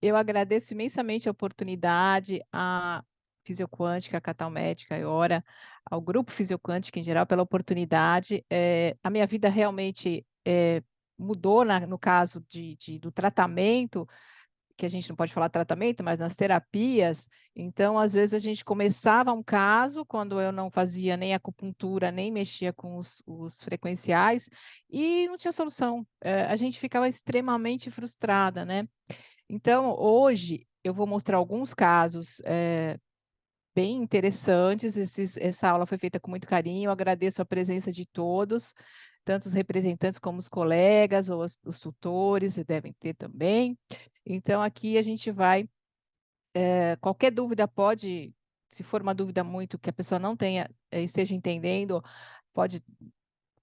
Eu agradeço imensamente a oportunidade, à Fisioquântica, à Catal Médica, à Eora, ao Grupo Fisioquântica em geral, pela oportunidade. A minha vida realmente mudou no caso do tratamento, que a gente não pode falar tratamento, mas nas terapias. Então, às vezes, a gente começava um caso, quando eu não fazia nem acupuntura, nem mexia com os frequenciais, e não tinha solução. A gente ficava extremamente frustrada, né? Então, hoje, eu vou mostrar alguns casos bem interessantes. Essa aula foi feita com muito carinho. Eu agradeço a presença de todos, tanto os representantes como os colegas, ou os tutores, devem ter também. Então, aqui a gente vai. Qualquer dúvida pode, se for uma dúvida muito que a pessoa não tenha, esteja entendendo, pode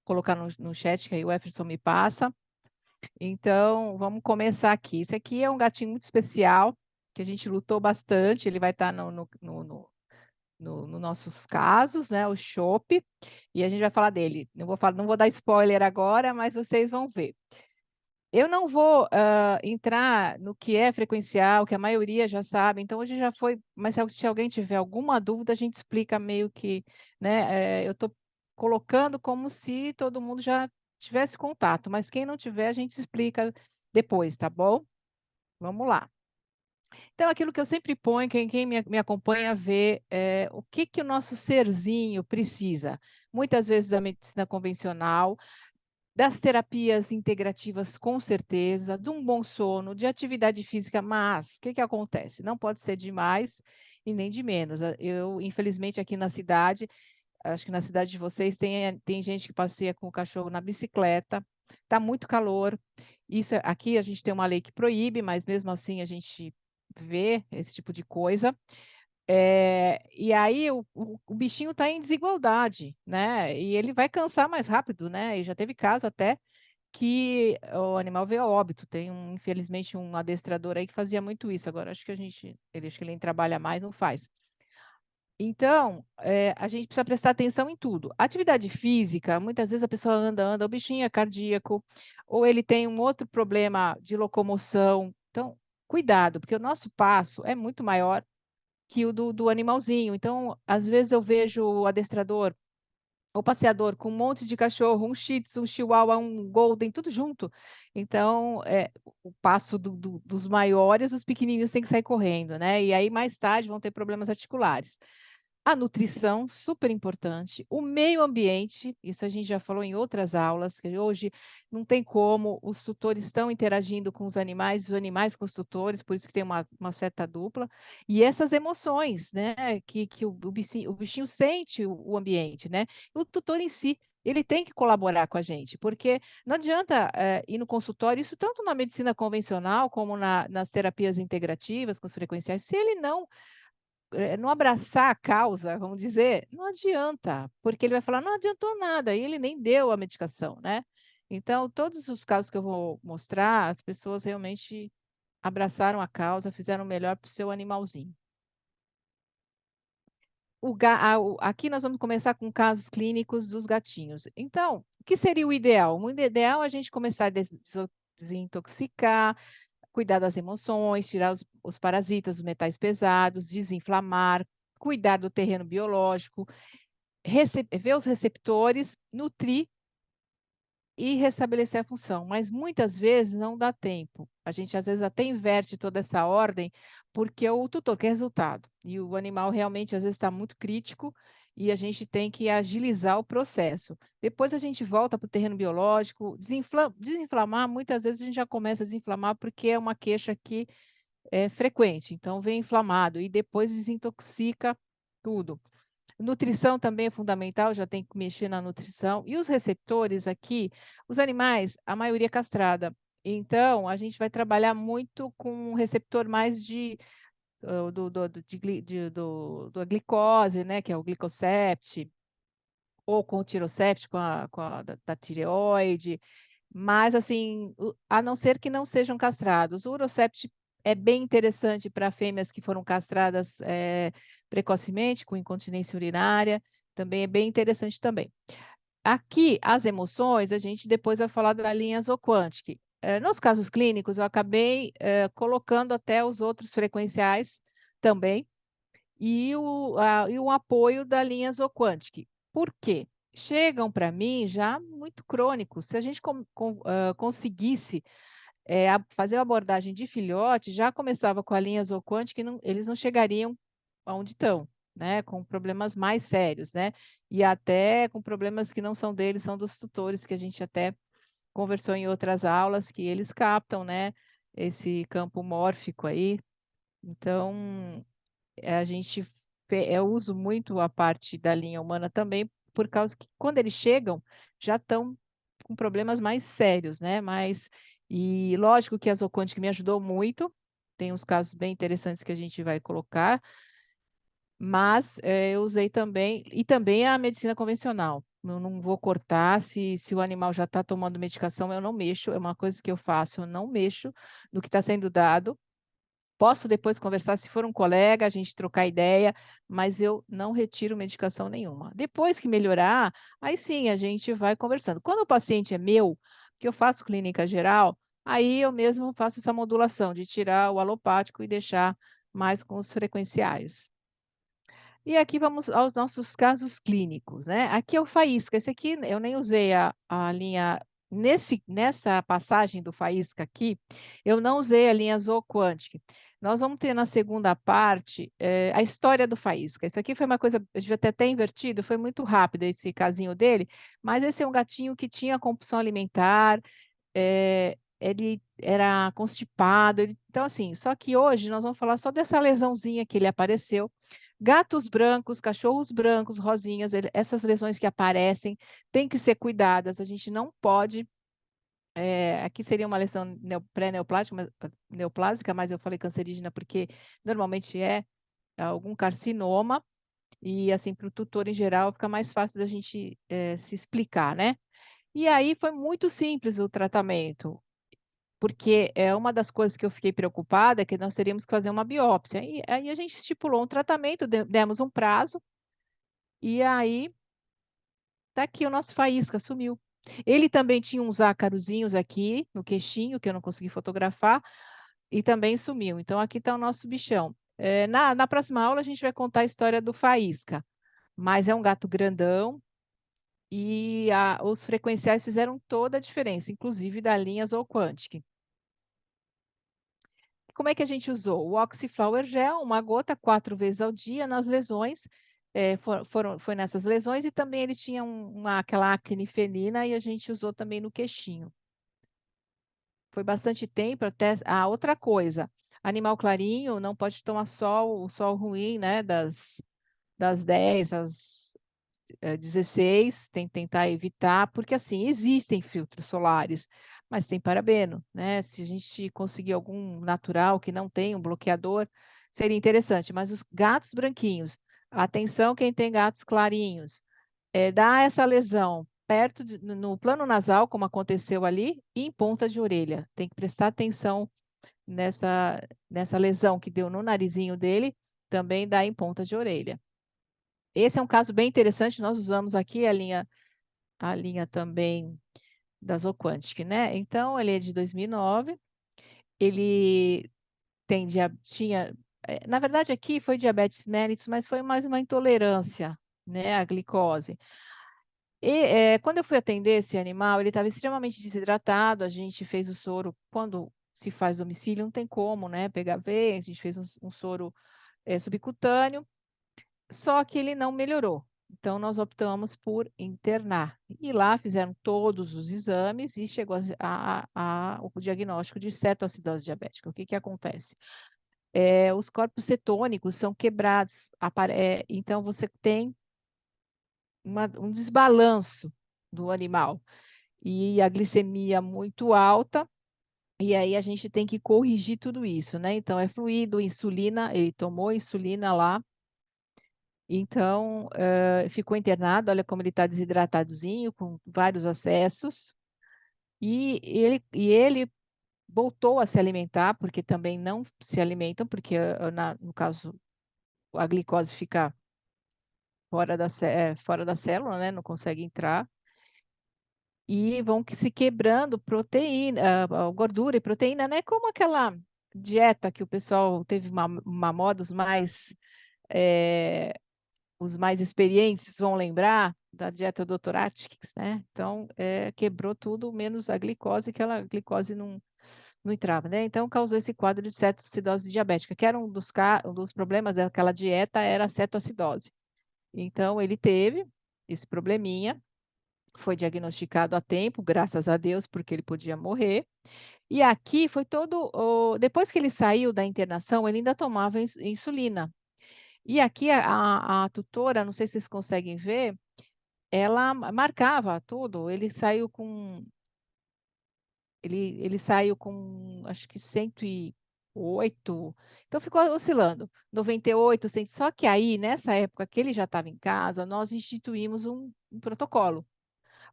colocar no chat que aí o Efferson me passa. Então, vamos começar aqui. Esse aqui é um gatinho muito especial, que a gente lutou bastante. Ele vai estar nos nossos casos, né? O Chopp, e a gente vai falar dele. Não vou dar spoiler agora, mas vocês vão ver. Eu não vou entrar no que é frequencial, que a maioria já sabe, então hoje já foi, mas se alguém tiver alguma dúvida, a gente explica meio que, né? Eu estou colocando como se todo mundo já tivesse contato, mas quem não tiver, a gente explica depois, tá bom? Vamos lá. Então, aquilo que eu sempre ponho, quem me acompanha vê o que, que o nosso serzinho precisa. Muitas vezes da medicina convencional, das terapias integrativas, com certeza, de um bom sono, de atividade física, mas o que, que acontece? Não pode ser de mais e nem de menos. Eu, infelizmente, aqui na cidade, acho que na cidade de vocês tem gente que passeia com o cachorro na bicicleta, está muito calor. Aqui a gente tem uma lei que proíbe, mas mesmo assim a gente vê esse tipo de coisa. E aí o bichinho está em desigualdade, né? E ele vai cansar mais rápido, né? E já teve caso até que o animal veio a óbito. Tem infelizmente um adestrador aí que fazia muito isso. Agora acho que acho que ele nem trabalha mais, não faz. Então, a gente precisa prestar atenção em tudo. Atividade física, muitas vezes a pessoa anda, o bichinho é cardíaco, ou ele tem um outro problema de locomoção. Então, cuidado, porque o nosso passo é muito maior que o do animalzinho. Então, às vezes eu vejo o adestrador, o passeador com um monte de cachorro, um Shih Tzu, um Chihuahua, um Golden, tudo junto. Então, o passo dos maiores, os pequenininhos têm que sair correndo, né? E aí, mais tarde, vão ter problemas articulares. A nutrição, super importante. O meio ambiente, isso a gente já falou em outras aulas, que hoje não tem como, os tutores estão interagindo com os animais com os tutores, por isso que tem uma seta dupla. E essas emoções, né, que o bichinho sente o ambiente, né? O tutor em si, ele tem que colaborar com a gente, porque não adianta ir no consultório, isso tanto na medicina convencional como nas terapias integrativas, com os frequenciais, se ele não abraçar a causa, vamos dizer, não adianta, porque ele vai falar, não adiantou nada, e ele nem deu a medicação, né? Então, todos os casos que eu vou mostrar, as pessoas realmente abraçaram a causa, fizeram o melhor para o seu animalzinho. Aqui nós vamos começar com casos clínicos dos gatinhos. Então, o que seria o ideal? O ideal é a gente começar a desintoxicar, cuidar das emoções, tirar os parasitas, os metais pesados, desinflamar, cuidar do terreno biológico, ver os receptores, nutrir e restabelecer a função. Mas muitas vezes não dá tempo. A gente às vezes até inverte toda essa ordem porque o tutor quer resultado. E o animal realmente às vezes está muito crítico e a gente tem que agilizar o processo. Depois a gente volta para o terreno biológico, desinflamar, muitas vezes a gente já começa a desinflamar porque é uma queixa que é frequente. Então vem inflamado e depois desintoxica tudo. Nutrição também é fundamental, já tem que mexer na nutrição. E os receptores aqui, os animais, a maioria é castrada. Então, a gente vai trabalhar muito com um receptor mais da glicose, né, que é o glicosept, ou com o tirosept, da tireoide. Mas, assim, a não ser que não sejam castrados. O urosept é bem interessante para fêmeas que foram castradas precocemente, com incontinência urinária. Também é bem interessante também. Aqui, as emoções, a gente depois vai falar da linha Zoquantic. nos casos clínicos, eu acabei colocando até os outros frequenciais também, e o apoio da linha Zoquantic. Por quê? Chegam para mim já muito crônicos. Se a gente conseguisse fazer a abordagem de filhote, já começava com a linha Zoquantic, eles não chegariam aonde estão, né? Com problemas mais sérios, né? E até com problemas que não são deles, são dos tutores, que a gente até conversou em outras aulas, que eles captam, né? Esse campo mórfico aí. Então, a gente eu uso muito a parte da linha humana também, por causa que quando eles chegam, já estão com problemas mais sérios, né? E lógico que a Zoquantic me ajudou muito, tem uns casos bem interessantes que a gente vai colocar, mas eu usei também, e também a medicina convencional. Eu não vou cortar, se o animal já está tomando medicação, eu não mexo, é uma coisa que eu faço, eu não mexo no que está sendo dado. Posso depois conversar, se for um colega, a gente trocar ideia, mas eu não retiro medicação nenhuma. Depois que melhorar, aí sim a gente vai conversando. Quando o paciente é meu, que eu faço clínica geral, aí eu mesmo faço essa modulação de tirar o alopático e deixar mais com os frequenciais. E aqui vamos aos nossos casos clínicos, né? Aqui é o Faísca. Esse aqui eu nem usei a linha. Nessa passagem do Faísca aqui, eu não usei a linha Zooquantic. Nós vamos ter na segunda parte a história do Faísca. Isso aqui foi uma coisa, eu devia ter até invertido, foi muito rápido esse casinho dele, mas esse é um gatinho que tinha compulsão alimentar, ele era constipado, então assim, só que hoje nós vamos falar só dessa lesãozinha que ele apareceu. Gatos brancos, cachorros brancos, rosinhas, essas lesões que aparecem têm que ser cuidadas. A gente não pode. Aqui seria uma lesão neoplásica, mas eu falei cancerígena porque normalmente é algum carcinoma, e assim, para o tutor em geral, fica mais fácil da gente se explicar, né? E aí foi muito simples o tratamento, porque uma das coisas que eu fiquei preocupada é que nós teríamos que fazer uma biópsia. E aí a gente estipulou um tratamento, demos um prazo, e aí tá aqui o nosso Faísca, sumiu. Ele também tinha uns ácarozinhos aqui no queixinho, que eu não consegui fotografar, e também sumiu. Então aqui está o nosso bichão. Na próxima aula a gente vai contar a história do Faísca, mas é um gato grandão, e os frequenciais fizeram toda a diferença, inclusive da linha Zooquantic. Como é que a gente usou? O Oxyflower Gel, uma gota 4 vezes ao dia nas lesões, foi nessas lesões, e também ele tinha aquela acne felina, e a gente usou também no queixinho. Foi bastante tempo até. Outra coisa, animal clarinho não pode tomar sol, o sol ruim, né, das 10 às 16, tem que tentar evitar, porque assim, existem filtros solares, mas tem parabeno, né? Se a gente conseguir algum natural que não tem um bloqueador, seria interessante. Mas os gatos branquinhos, atenção quem tem gatos clarinhos, dá essa lesão no plano nasal, como aconteceu ali, e em ponta de orelha. Tem que prestar atenção nessa lesão que deu no narizinho dele, também dá em ponta de orelha. Esse é um caso bem interessante, nós usamos aqui a linha também da Zoquantic, né? Então, ele é de 2009, ele tinha, na verdade aqui foi diabetes mellitus, mas foi mais uma intolerância, né, à glicose. E quando eu fui atender esse animal, ele estava extremamente desidratado, a gente fez o soro, quando se faz domicílio, não tem como, né, pegar veia, a gente fez um soro subcutâneo, só que ele não melhorou. Então, nós optamos por internar. E lá fizeram todos os exames e chegou o diagnóstico de cetoacidose diabética. O que que acontece? Os corpos cetônicos são quebrados. Então, você tem um desbalanço do animal. E a glicemia muito alta, e aí a gente tem que corrigir tudo isso, né? Então, é fluido, insulina, ele tomou insulina lá. Então, ficou internado, olha como ele está desidratadinho, com vários acessos, e ele voltou a se alimentar, porque também não se alimentam, porque no caso a glicose fica fora da célula, né? Não consegue entrar. e vão se quebrando proteína, gordura e proteína, né? Como aquela dieta que o pessoal teve uma moda, eh, os mais experientes vão lembrar da dieta Dr. Atkins, né? Então, quebrou tudo, menos a glicose, que a glicose não entrava, né? Então, causou esse quadro de cetoacidose diabética, que era um dos problemas daquela dieta, era a cetoacidose. Então, ele teve esse probleminha, foi diagnosticado a tempo, graças a Deus, porque ele podia morrer. E aqui foi depois que ele saiu da internação, ele ainda tomava insulina. E aqui a tutora, não sei se vocês conseguem ver, ela marcava tudo. Ele saiu com acho que 108, então ficou oscilando, 98, 100. Só que aí, nessa época que ele já estava em casa, nós instituímos um protocolo.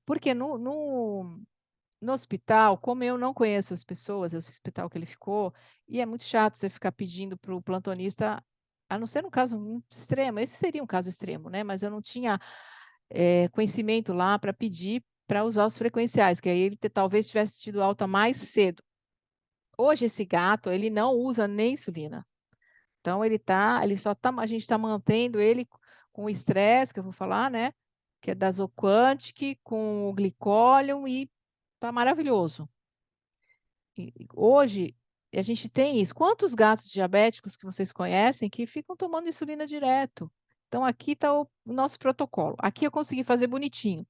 Porque no hospital, como eu não conheço as pessoas, esse hospital que ele ficou, e é muito chato você ficar pedindo para o plantonista, a não ser um caso muito extremo, esse seria um caso extremo, né? Mas eu não tinha conhecimento lá para pedir para usar os frequenciais, que aí ele talvez tivesse tido alta mais cedo. Hoje esse gato, ele não usa nem insulina. Então a gente está mantendo ele com o estresse, que eu vou falar, né? Que é da Zoquantic, com o glicólium e tá maravilhoso. Hoje a gente tem isso. Quantos gatos diabéticos que vocês conhecem que ficam tomando insulina direto? Então aqui está o nosso protocolo. Aqui eu consegui fazer bonitinho.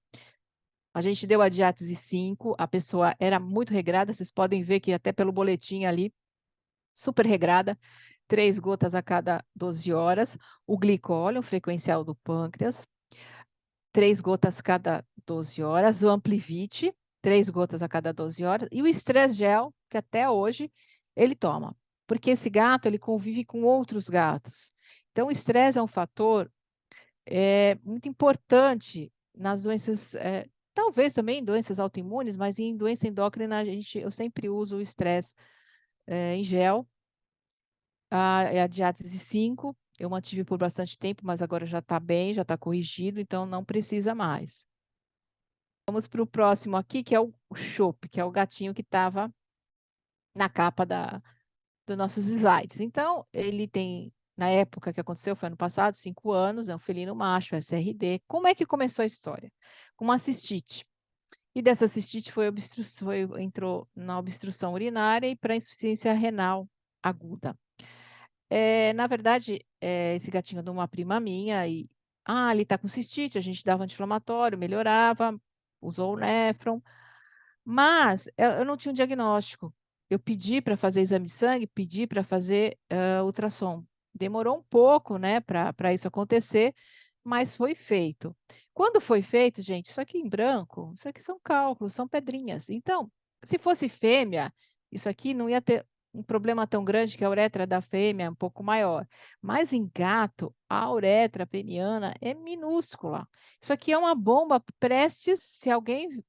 A gente deu a diátese 5, a pessoa era muito regrada, vocês podem ver que até pelo boletim ali, super regrada, 3 gotas a cada 12 horas, o glicóleo, o frequencial do pâncreas, 3 gotas a cada 12 horas, o Amplivit, 3 gotas a cada 12 horas, e o Stress Gel, que até hoje ele toma, porque esse gato ele convive com outros gatos. Então, o estresse é um fator muito importante nas doenças, talvez também em doenças autoimunes, mas em doença endócrina eu sempre uso o estresse em gel, é a diátese 5, eu mantive por bastante tempo, mas agora já está bem, já está corrigido, então não precisa mais. Vamos para o próximo aqui, que é o Chopp, que é o gatinho que estava na capa dos nossos slides. Então, ele tem, na época que aconteceu, foi ano passado, 5 anos, é um felino macho, SRD. Como é que começou a história? Com uma cistite. E dessa cistite entrou na obstrução urinária e para insuficiência renal aguda. Na verdade, esse gatinho é de uma prima minha e ele está com cistite, a gente dava anti-inflamatório, melhorava, usou o Nefron, mas eu não tinha um diagnóstico. Eu pedi para fazer exame de sangue, pedi para fazer ultrassom. Demorou um pouco, né, para isso acontecer, mas foi feito. Quando foi feito, gente, isso aqui em branco, isso aqui são cálculos, são pedrinhas. Então, se fosse fêmea, isso aqui não ia ter um problema tão grande, que a uretra da fêmea é um pouco maior. Mas em gato, a uretra peniana é minúscula. Isso aqui é uma bomba prestes, se alguém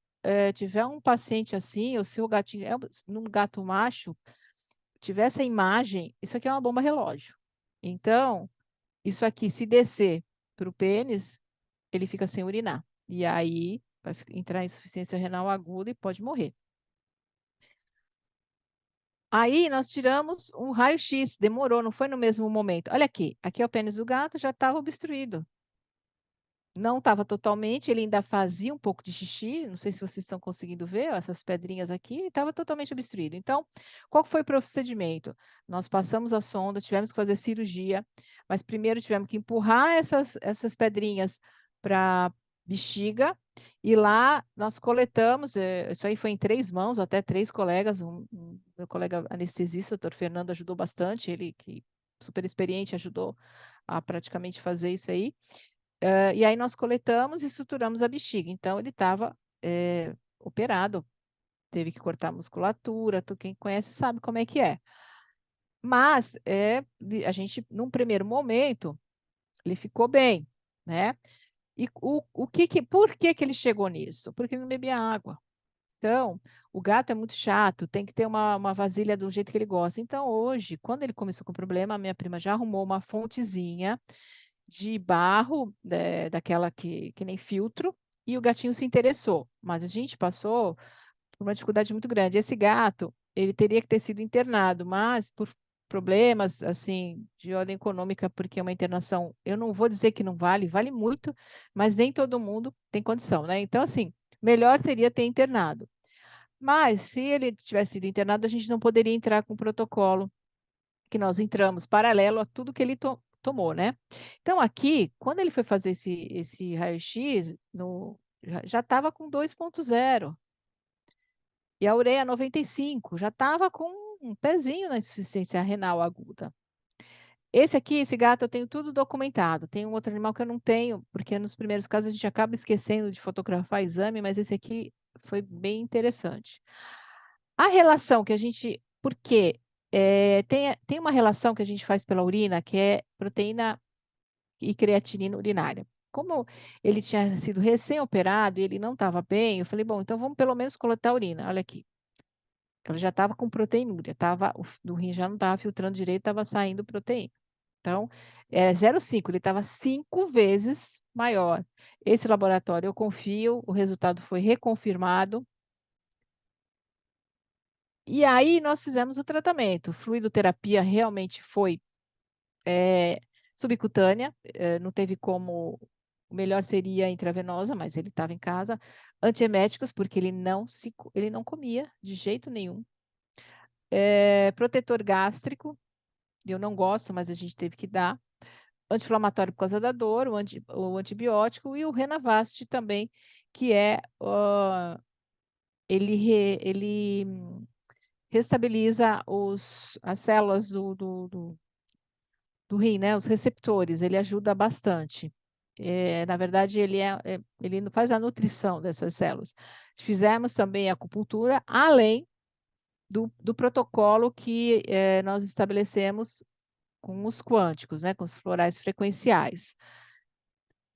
tiver um paciente assim, ou se o gatinho é um gato macho, tiver essa imagem, isso aqui é uma bomba relógio. Então, isso aqui, se descer para o pênis, ele fica sem urinar. E aí vai entrar em insuficiência renal aguda e pode morrer. Aí nós tiramos um raio-x, demorou, não foi no mesmo momento. Olha aqui é o pênis do gato, já estava obstruído. Não estava totalmente, ele ainda fazia um pouco de xixi, não sei se vocês estão conseguindo ver, ó, essas pedrinhas aqui, estava totalmente obstruído. Então, qual foi o procedimento? Nós passamos a sonda, tivemos que fazer cirurgia, mas primeiro tivemos que empurrar essas pedrinhas para bexiga, e lá nós coletamos, isso aí foi em 3 mãos, até 3 colegas, meu colega anestesista, o doutor Fernando, ajudou bastante, ele que super experiente, ajudou a praticamente fazer isso aí. E aí nós coletamos e suturamos a bexiga. Então, ele estava operado, teve que cortar a musculatura, quem conhece sabe como é que é. Mas a gente, num primeiro momento, ele ficou bem, né? E por que ele chegou nisso? Porque ele não bebia água. Então, o gato é muito chato, tem que ter uma vasilha do jeito que ele gosta. Então, hoje, quando ele começou com o problema, a minha prima já arrumou uma fontezinha de barro, daquela que nem filtro, e o gatinho se interessou, mas a gente passou por uma dificuldade muito grande. Esse gato, ele teria que ter sido internado, mas por problemas, assim, de ordem econômica, porque é uma internação, eu não vou dizer que não vale, vale muito, mas nem todo mundo tem condição, né? Então, assim, melhor seria ter internado. Mas, se ele tivesse sido internado, a gente não poderia entrar com o protocolo que nós entramos, paralelo a tudo que ele tomou, né? Então, aqui, quando ele foi fazer esse raio-x, já estava com 2,0 e a ureia 95, já estava com um pezinho na insuficiência renal aguda. Esse aqui, esse gato, eu tenho tudo documentado. Tem um outro animal que eu não tenho, porque nos primeiros casos a gente acaba esquecendo de fotografar exame, mas esse aqui foi bem interessante. A relação que a gente. Porque tem uma relação que a gente faz pela urina, que é proteína e creatinina urinária. Como ele tinha sido recém-operado e ele não estava bem, eu falei, bom, então vamos pelo menos coletar a urina. Olha aqui. Ela já estava com proteinúria, o rim já não estava filtrando direito, estava saindo proteína. Então, é 0,5, ele estava 5 vezes maior. Esse laboratório eu confio, o resultado foi reconfirmado. E aí nós fizemos o tratamento. Fluidoterapia realmente foi subcutânea, não teve como. O melhor seria intravenosa, mas ele estava em casa. Antieméticos, porque ele não comia de jeito nenhum. Protetor gástrico, eu não gosto, mas a gente teve que dar. Anti-inflamatório por causa da dor, o antibiótico e o Renavast também, que ele restabiliza as células do rim, né? Os receptores, ele ajuda bastante. Na verdade, ele não faz a nutrição dessas células. Fizemos também a acupuntura, além do protocolo que nós estabelecemos com os quânticos, né? Com os florais frequenciais.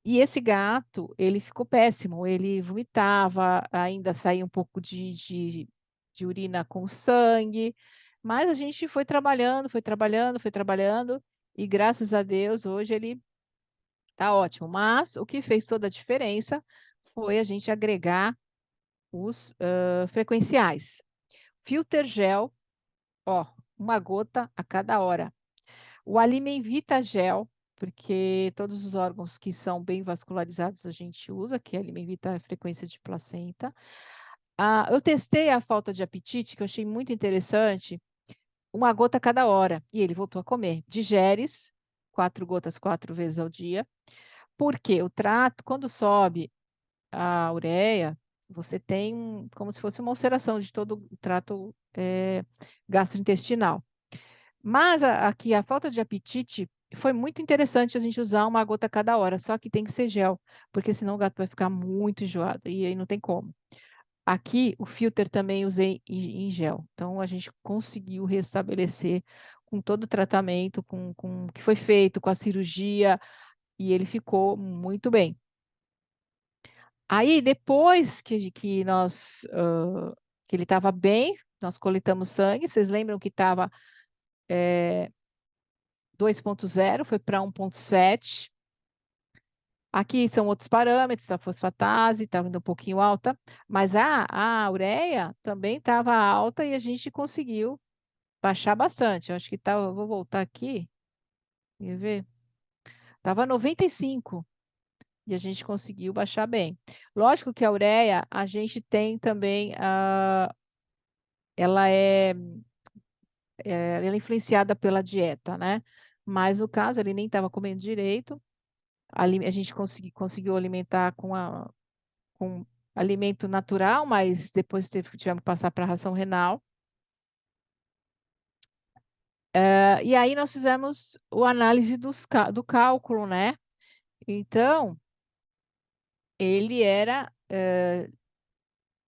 E esse gato, ele ficou péssimo, ele vomitava, ainda saía um pouco de urina com sangue, mas a gente foi trabalhando, foi trabalhando, foi trabalhando, e graças a Deus, hoje ele está ótimo. Mas o que fez toda a diferença foi a gente agregar os frequenciais. Filter gel, ó, uma gota a cada hora. O Alimenvita Gel, porque todos os órgãos que são bem vascularizados a gente usa, que é Alimenvita é frequência de placenta. Eu testei a falta de apetite, que eu achei muito interessante, uma gota a cada hora, e ele voltou a comer. Digeres, 4 gotas 4 vezes ao dia, porque o trato, quando sobe a ureia, você tem como se fosse uma ulceração de todo o trato gastrointestinal. Mas aqui a falta de apetite foi muito interessante a gente usar uma gota a cada hora, só que tem que ser gel, porque senão o gato vai ficar muito enjoado e aí não tem como. Aqui o filter também usei em gel, então a gente conseguiu restabelecer com todo o tratamento com que foi feito, com a cirurgia, e ele ficou muito bem. Aí depois que ele estava bem, nós coletamos sangue, vocês lembram que estava 2,0, foi para 1,7. Aqui são outros parâmetros, a fosfatase estava indo um pouquinho alta, mas a ureia também estava alta e a gente conseguiu baixar bastante. Eu acho que tá, eu vou voltar aqui e ver. Estava 95 e a gente conseguiu baixar bem. Lógico que a ureia, a gente tem também, ela ela é influenciada pela dieta, né? Mas no caso, ele nem estava comendo direito. A gente conseguiu alimentar com alimento natural, mas depois tivemos que passar para a ração renal. E aí nós fizemos a análise do cálculo, né? Então, ele era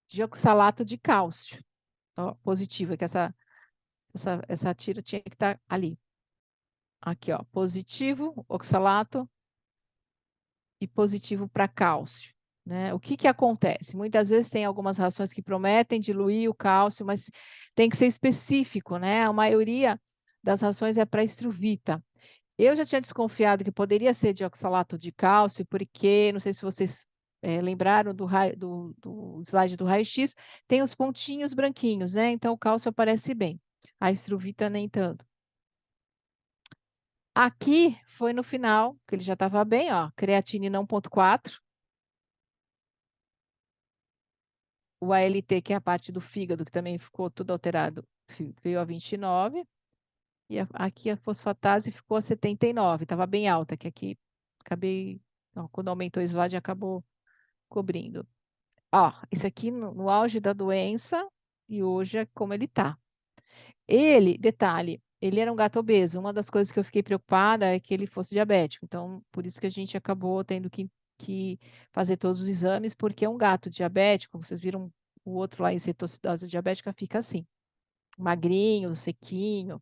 de oxalato de cálcio, ó, positivo, que essa tira tinha que estar ali. Aqui, ó, positivo, oxalato e positivo para cálcio. Né? O que, que acontece? Muitas vezes tem algumas rações que prometem diluir o cálcio, mas tem que ser específico, né? A maioria das rações é para estruvita. Eu já tinha desconfiado que poderia ser de oxalato de cálcio, porque, não sei se vocês lembraram do slide do raio-x, tem os pontinhos branquinhos, né? Então o cálcio aparece bem. A estruvita nem tanto. Aqui foi no final, que ele já estava bem, ó, creatinina 1,4. O ALT, que é a parte do fígado, que também ficou tudo alterado, veio a 29. E aqui a fosfatase ficou a 79, estava bem alta, que aqui acabei, ó, quando aumentou o slide, acabou cobrindo. Ó, isso aqui no auge da doença e hoje é como ele está. Ele, detalhe, ele era um gato obeso. Uma das coisas que eu fiquei preocupada é que ele fosse diabético. Então, por isso que a gente acabou tendo que fazer todos os exames, porque um gato diabético, vocês viram o outro lá em cetoacidose diabética, fica assim, magrinho, sequinho.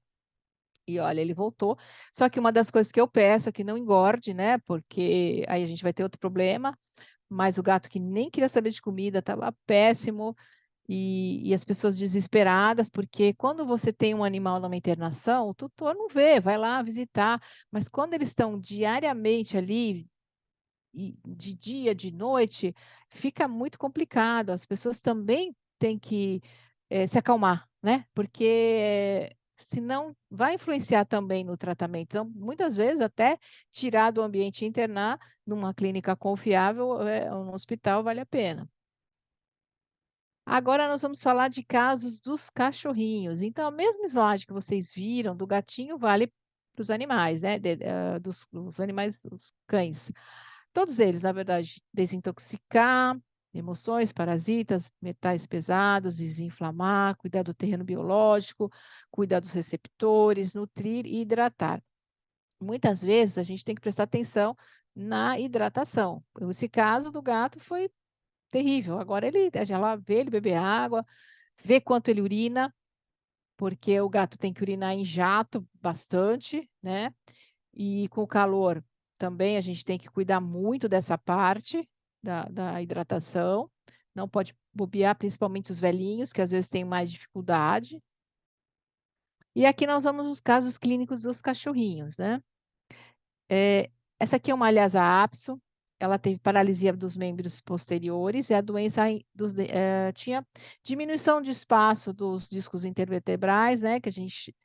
E olha, ele voltou. Só que uma das coisas que eu peço é que não engorde, né? Porque aí a gente vai ter outro problema. Mas o gato que nem queria saber de comida, estava péssimo. E as pessoas desesperadas, porque quando você tem um animal numa internação, o tutor não vê, vai lá visitar. Mas quando eles estão diariamente ali, de dia, de noite, fica muito complicado. As pessoas também têm que se acalmar, né? Porque senão vai influenciar também no tratamento. Então, muitas vezes, até tirar do ambiente e internar numa clínica confiável, um hospital, vale a pena. Agora nós vamos falar de casos dos cachorrinhos. Então, o mesmo slide que vocês viram do gatinho vale para os animais, né? Dos animais, os cães. Todos eles, na verdade, desintoxicar, emoções, parasitas, metais pesados, desinflamar, cuidar do terreno biológico, cuidar dos receptores, nutrir e hidratar. Muitas vezes a gente tem que prestar atenção na hidratação. Esse caso do gato foi terrível. Agora ela vê ele beber água, vê quanto ele urina, porque o gato tem que urinar em jato bastante, né? E com o calor também a gente tem que cuidar muito dessa parte da hidratação. Não pode bobear, principalmente os velhinhos, que às vezes têm mais dificuldade. E aqui nós vamos os casos clínicos dos cachorrinhos, né? É, essa aqui é uma Lhasa apso, ela teve paralisia dos membros posteriores e a doença tinha diminuição de espaço dos discos intervertebrais, né, que a gente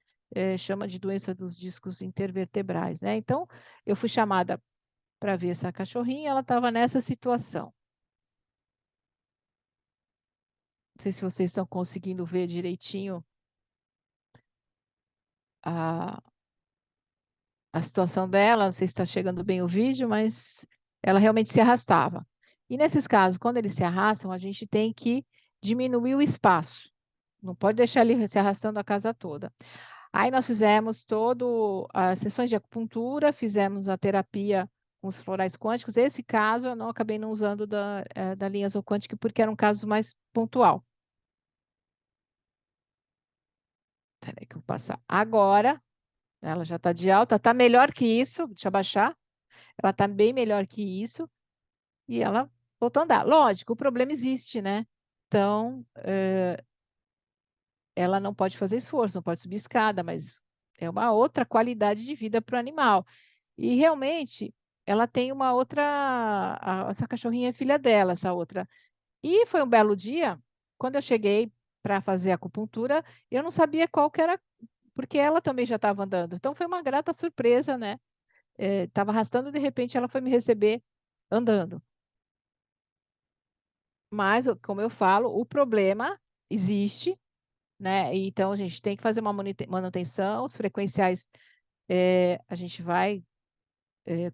chama de doença dos discos intervertebrais, né? Então, eu fui chamada para ver essa cachorrinha, ela estava nessa situação. Não sei se vocês estão conseguindo ver direitinho a, a situação dela, não sei se está chegando bem o vídeo, mas ela realmente se arrastava. E nesses casos, quando eles se arrastam, a gente tem que diminuir o espaço. Não pode deixar ele se arrastando a casa toda. Aí nós fizemos todas as sessões de acupuntura, fizemos a terapia com os florais quânticos. Esse caso eu não acabei não usando da linha Zoquântica porque era um caso mais pontual. Peraí que eu vou passar. Agora, ela já está de alta, está melhor que isso. Deixa eu abaixar. Ela está bem melhor que isso e ela voltou a andar. Lógico, o problema existe, né? Então, ela não pode fazer esforço, não pode subir escada, mas é uma outra qualidade de vida para o animal. E realmente, ela tem uma outra. Essa cachorrinha é filha dela, essa outra. E foi um belo dia, quando eu cheguei para fazer a acupuntura, eu não sabia qual que era, porque ela também já estava andando. Então, foi uma grata surpresa, né? Estava arrastando, de repente ela foi me receber andando. Mas, como eu falo, o problema existe, né? Então, a gente tem que fazer uma manutenção, os frequenciais a gente vai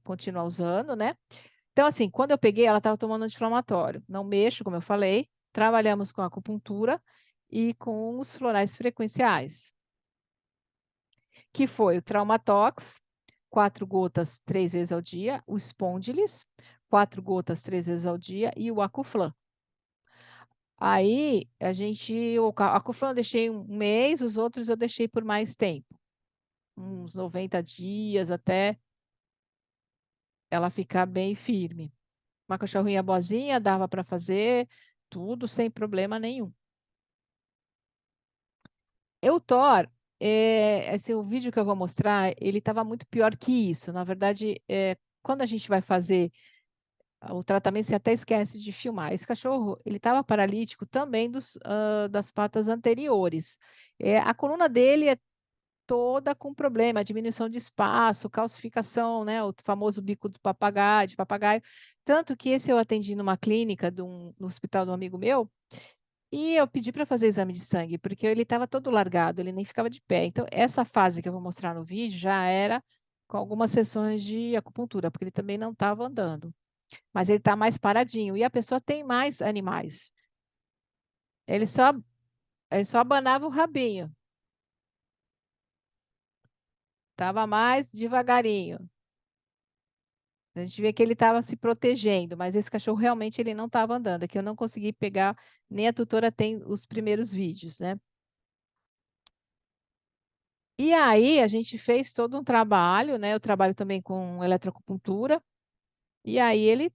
continuar usando, né? Então, assim, quando eu peguei, ela estava tomando anti-inflamatório. Não mexo, como eu falei, trabalhamos com a acupuntura e com os florais frequenciais, que foi o Traumatox, 4 gotas 3 vezes ao dia, o Spondylis, 4 gotas 3 vezes ao dia e o Acuflan. Aí, o Acuflan eu deixei um mês, os outros eu deixei por mais tempo, uns 90 dias até ela ficar bem firme. Uma cachorrinha boazinha, dava para fazer tudo sem problema nenhum. Eu, Thor, esse o vídeo que eu vou mostrar, ele estava muito pior que isso. Na verdade, quando a gente vai fazer o tratamento você até esquece de filmar. Esse cachorro, ele estava paralítico também das patas anteriores. A coluna dele é toda com problema, diminuição de espaço, calcificação, né? O famoso bico do papagaio, de papagaio. Tanto que esse eu atendi numa clínica no hospital de um amigo meu, e eu pedi para fazer exame de sangue, porque ele estava todo largado, ele nem ficava de pé. Então, essa fase que eu vou mostrar no vídeo já era com algumas sessões de acupuntura, porque ele também não estava andando. Mas ele está mais paradinho. E a pessoa tem mais animais. Ele só, ele só abanava o rabinho. Estava mais devagarinho. A gente vê que ele estava se protegendo, mas esse cachorro realmente ele não estava andando. Aqui eu não consegui pegar, nem a tutora tem os primeiros vídeos, né? E aí a gente fez todo um trabalho, né? Eu trabalho também com eletroacupuntura. E aí ele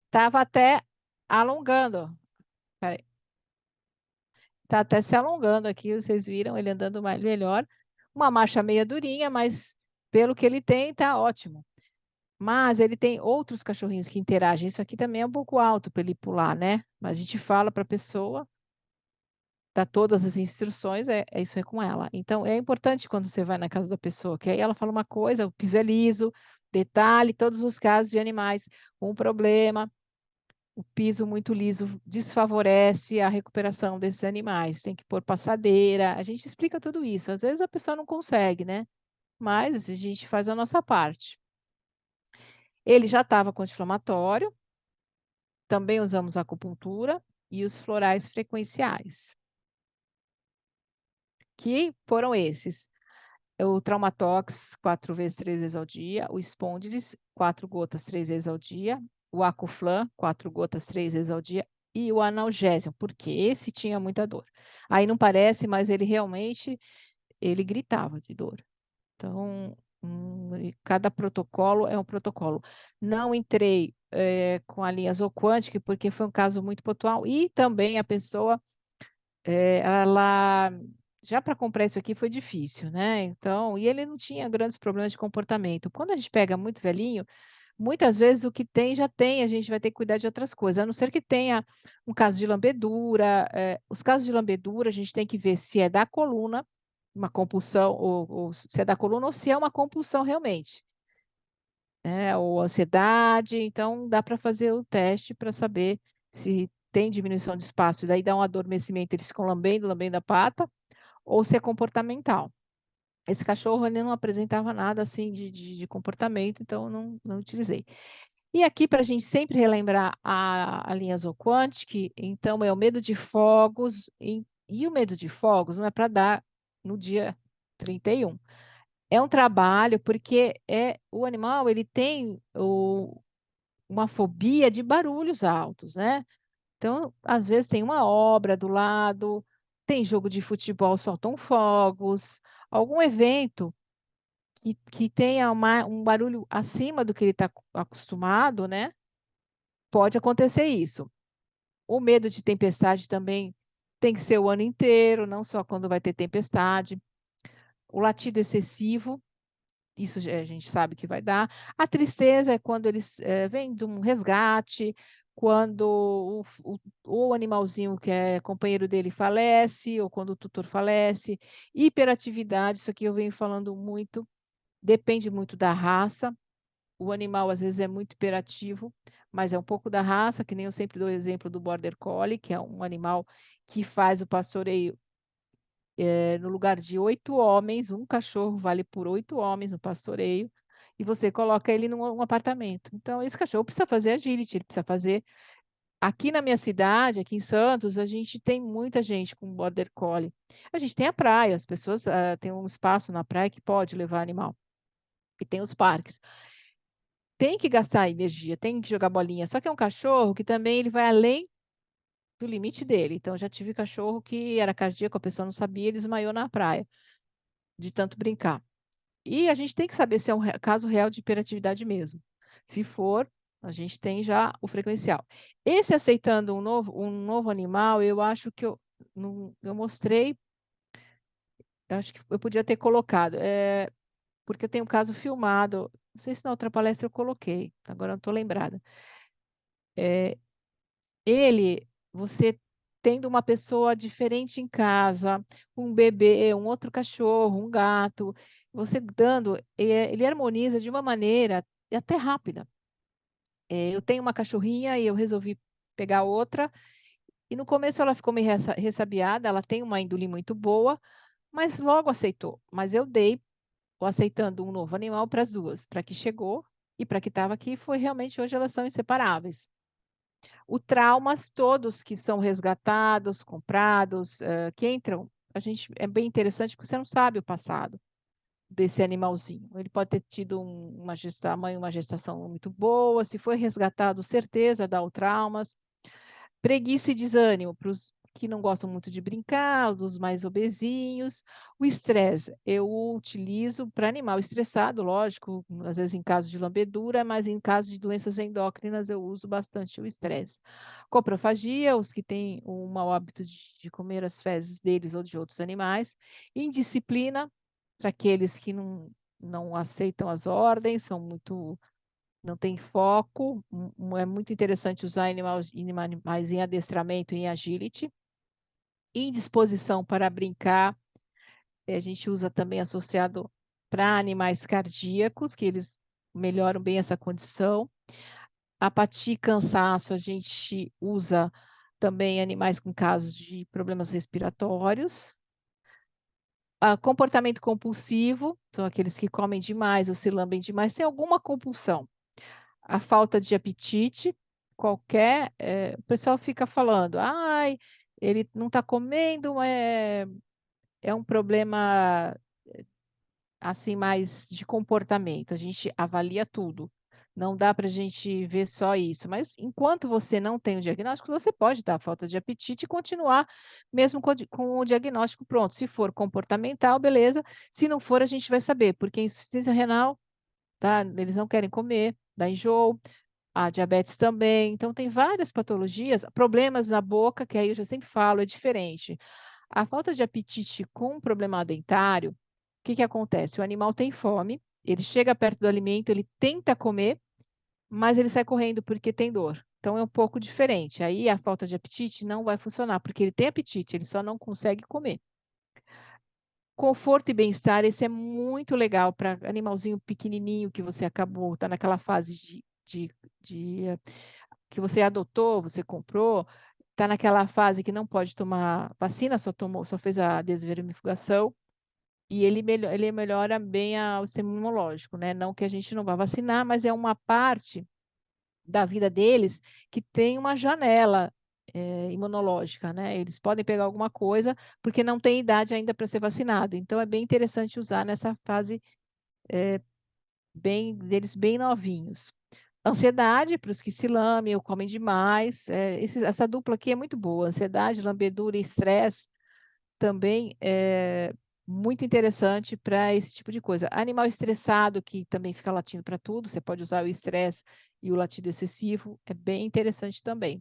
estava até alongando. Peraí, tá até se alongando aqui, vocês viram ele andando mais, melhor. Uma marcha meia durinha, mas pelo que ele tem, tá ótimo. Mas ele tem outros cachorrinhos que interagem. Isso aqui também é um pouco alto para ele pular, né? Mas a gente fala para a pessoa, dá todas as instruções, isso é com ela. Então, é importante quando você vai na casa da pessoa, que aí ela fala uma coisa, o piso é liso, detalhe, todos os casos de animais com problema, o piso muito liso desfavorece a recuperação desses animais. Tem que pôr passadeira. A gente explica tudo isso. Às vezes a pessoa não consegue, né? Mas a gente faz a nossa parte. Ele já estava com anti-inflamatório, também usamos a acupuntura e os florais frequenciais, que foram esses. O Traumatox, 4 vezes, 3 vezes ao dia. O Spondylis, 4 gotas, 3 vezes ao dia. O Acuflan, 4 gotas, 3 vezes ao dia. E o analgésico, porque esse tinha muita dor. Aí não parece, mas ele realmente, ele gritava de dor. Então, cada protocolo é um protocolo. Não entrei com a linha Zoquantic, porque foi um caso muito pontual. E também a pessoa, ela já para comprar isso aqui foi difícil, né? Então, e ele não tinha grandes problemas de comportamento. Quando a gente pega muito velhinho, muitas vezes o que tem já tem, a gente vai ter que cuidar de outras coisas, a não ser que tenha um caso de lambedura. Os casos de lambedura, a gente tem que ver se é da coluna, uma compulsão, ou se é da coluna ou se é uma compulsão realmente, né? Ou ansiedade. Então, dá para fazer o teste para saber se tem diminuição de espaço, e daí dá um adormecimento, eles ficam lambendo, lambendo a pata, ou se é comportamental. Esse cachorro ele não apresentava nada assim de comportamento, então não utilizei. E aqui, para a gente sempre relembrar a linha Zoquantic, então é o medo de fogos, e o medo de fogos não é para dar no dia 31. É um trabalho, porque o animal ele tem uma fobia de barulhos altos, né? Então, às vezes tem uma obra do lado, tem jogo de futebol, soltam fogos, algum evento que tenha um barulho acima do que ele está acostumado, né? Pode acontecer isso. O medo de tempestade também tem que ser o ano inteiro, não só quando vai ter tempestade. O latido excessivo, isso a gente sabe que vai dar. A tristeza é quando eles vêm de um resgate, quando o animalzinho que é companheiro dele falece, ou quando o tutor falece. Hiperatividade, isso aqui eu venho falando muito, depende muito da raça. O animal às vezes é muito hiperativo, mas é um pouco da raça, que nem eu sempre dou o exemplo do Border Collie, que é um animal que faz o pastoreio no lugar de 8 homens. Um cachorro vale por 8 homens no pastoreio, e você coloca ele num apartamento. Então, esse cachorro precisa fazer agility, ele precisa fazer. Aqui na minha cidade, aqui em Santos, a gente tem muita gente com Border Collie. A gente tem a praia, as pessoas têm um espaço na praia que pode levar animal. E tem os parques. Tem que gastar energia, tem que jogar bolinha. Só que é um cachorro que também ele vai além do limite dele. Então, já tive cachorro que era cardíaco, a pessoa não sabia, ele desmaiou na praia, de tanto brincar. E a gente tem que saber se é um caso real de hiperatividade mesmo. Se for, a gente tem já o frequencial. Esse aceitando um novo animal, eu acho que eu mostrei, eu acho que eu podia ter colocado, porque eu tenho um caso filmado. não sei se na outra palestra eu coloquei, agora não estou lembrada. Ele, você tendo uma pessoa diferente em casa, um bebê, um outro cachorro, um gato, você dando, ele harmoniza de uma maneira até rápida. Eu tenho uma cachorrinha e eu resolvi pegar outra, e no começo ela ficou meio ressabiada, ela tem uma índole muito boa, mas logo aceitou. Mas eu dei, aceitando um novo animal para as duas, para que chegou e para que estava aqui, foi realmente hoje elas são inseparáveis. Os traumas todos que são resgatados, comprados, que entram, a gente é bem interessante porque você não sabe o passado desse animalzinho. Ele pode ter tido a mãe uma gestação muito boa, se foi resgatado, certeza dá o traumas. Preguiça e desânimo para os que não gostam muito de brincar, dos mais obesinhos. O estresse, eu utilizo para animal estressado, lógico, às vezes em caso de lambedura, mas em caso de doenças endócrinas eu uso bastante o estresse. Coprofagia, os que têm o mau hábito de comer as fezes deles ou de outros animais. Indisciplina, para aqueles que não aceitam as ordens, são muito não tem foco. É muito interessante usar animais em adestramento, em agility. Indisposição para brincar, a gente usa também associado para animais cardíacos, que eles melhoram bem essa condição. Apatia e cansaço, a gente usa também animais com casos de problemas respiratórios. Comportamento compulsivo, são aqueles que comem demais ou se lambem demais, tem alguma compulsão. A falta de apetite, o pessoal fica falando, ai, ele não está comendo, é um problema assim mais de comportamento. A gente avalia tudo. Não dá para a gente ver só isso. Mas enquanto você não tem o diagnóstico, você pode dar falta de apetite e continuar mesmo com o diagnóstico pronto. Se for comportamental, beleza. Se não for, a gente vai saber, porque insuficiência renal, tá? Eles não querem comer, dá enjoo. A diabetes também. Então, tem várias patologias, problemas na boca, que aí eu já sempre falo, é diferente. A falta de apetite com problema dentário, o que que acontece? O animal tem fome, ele chega perto do alimento, ele tenta comer, mas ele sai correndo porque tem dor. Então, é um pouco diferente. Aí, a falta de apetite não vai funcionar, porque ele tem apetite, ele só não consegue comer. Conforto e bem-estar, esse é muito legal para animalzinho pequenininho que você acabou, está naquela fase de que você adotou, você comprou, está naquela fase que não pode tomar vacina, só fez a desvermifugação, e ele melhora bem o sistema imunológico, né? Não que a gente não vá vacinar, mas é uma parte da vida deles que tem uma janela imunológica, né? Eles podem pegar alguma coisa porque não tem idade ainda para ser vacinado. Então é bem interessante usar nessa fase deles bem novinhos. Ansiedade, para os que se lamem ou comem demais. Essa dupla aqui é muito boa. Ansiedade, lambedura e estresse também é muito interessante para esse tipo de coisa. Animal estressado, que também fica latindo para tudo, você pode usar o estresse e o latido excessivo, é bem interessante também.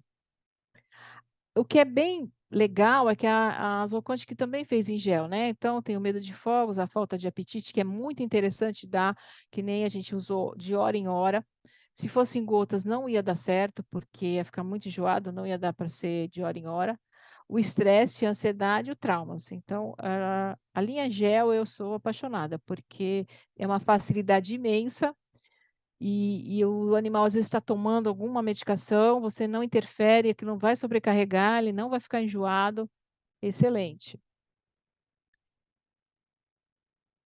O que é bem legal é que a Zocante também fez em gel, né? Então, tem o medo de fogos, a falta de apetite, que é muito interessante dar, que nem a gente usou de hora em hora. Se fosse em gotas, não ia dar certo, porque ia ficar muito enjoado, não ia dar para ser de hora em hora. O estresse, a ansiedade, o traumas. Então, a linha gel eu sou apaixonada, porque é uma facilidade imensa e o animal às vezes está tomando alguma medicação, você não interfere, que não vai sobrecarregar, ele não vai ficar enjoado. Excelente.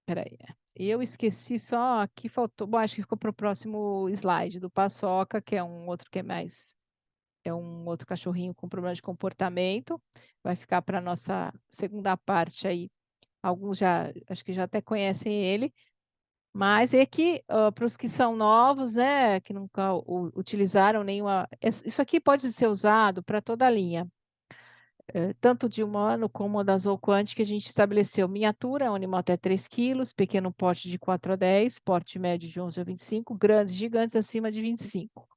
Espera aí. Eu esqueci só, aqui faltou, bom, acho que ficou para o próximo slide do Paçoca, que é um outro que é um outro cachorrinho com problema de comportamento. Vai ficar para a nossa segunda parte aí. Alguns já, acho que já até conhecem ele. Mas é que, para os que são novos, né, que nunca utilizaram nenhuma. Isso aqui pode ser usado para toda a linha, tanto de humano como da Zooquant, que a gente estabeleceu. Miniatura, é um animal até 3 quilos, pequeno porte de 4 a 10, porte médio de 11 a 25, grandes, gigantes acima de 25.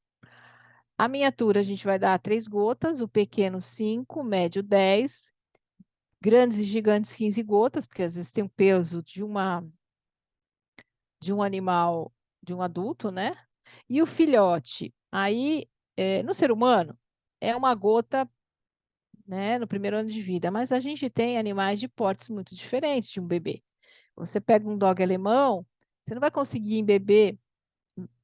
A miniatura a gente vai dar 3 gotas, o pequeno 5, o médio 10, grandes e gigantes 15 gotas, porque às vezes tem um peso de um animal de um adulto, né? E o filhote, aí, no ser humano, é uma gota, né, no primeiro ano de vida, mas a gente tem animais de portes muito diferentes de um bebê. Você pega um dog alemão, você não vai conseguir embeber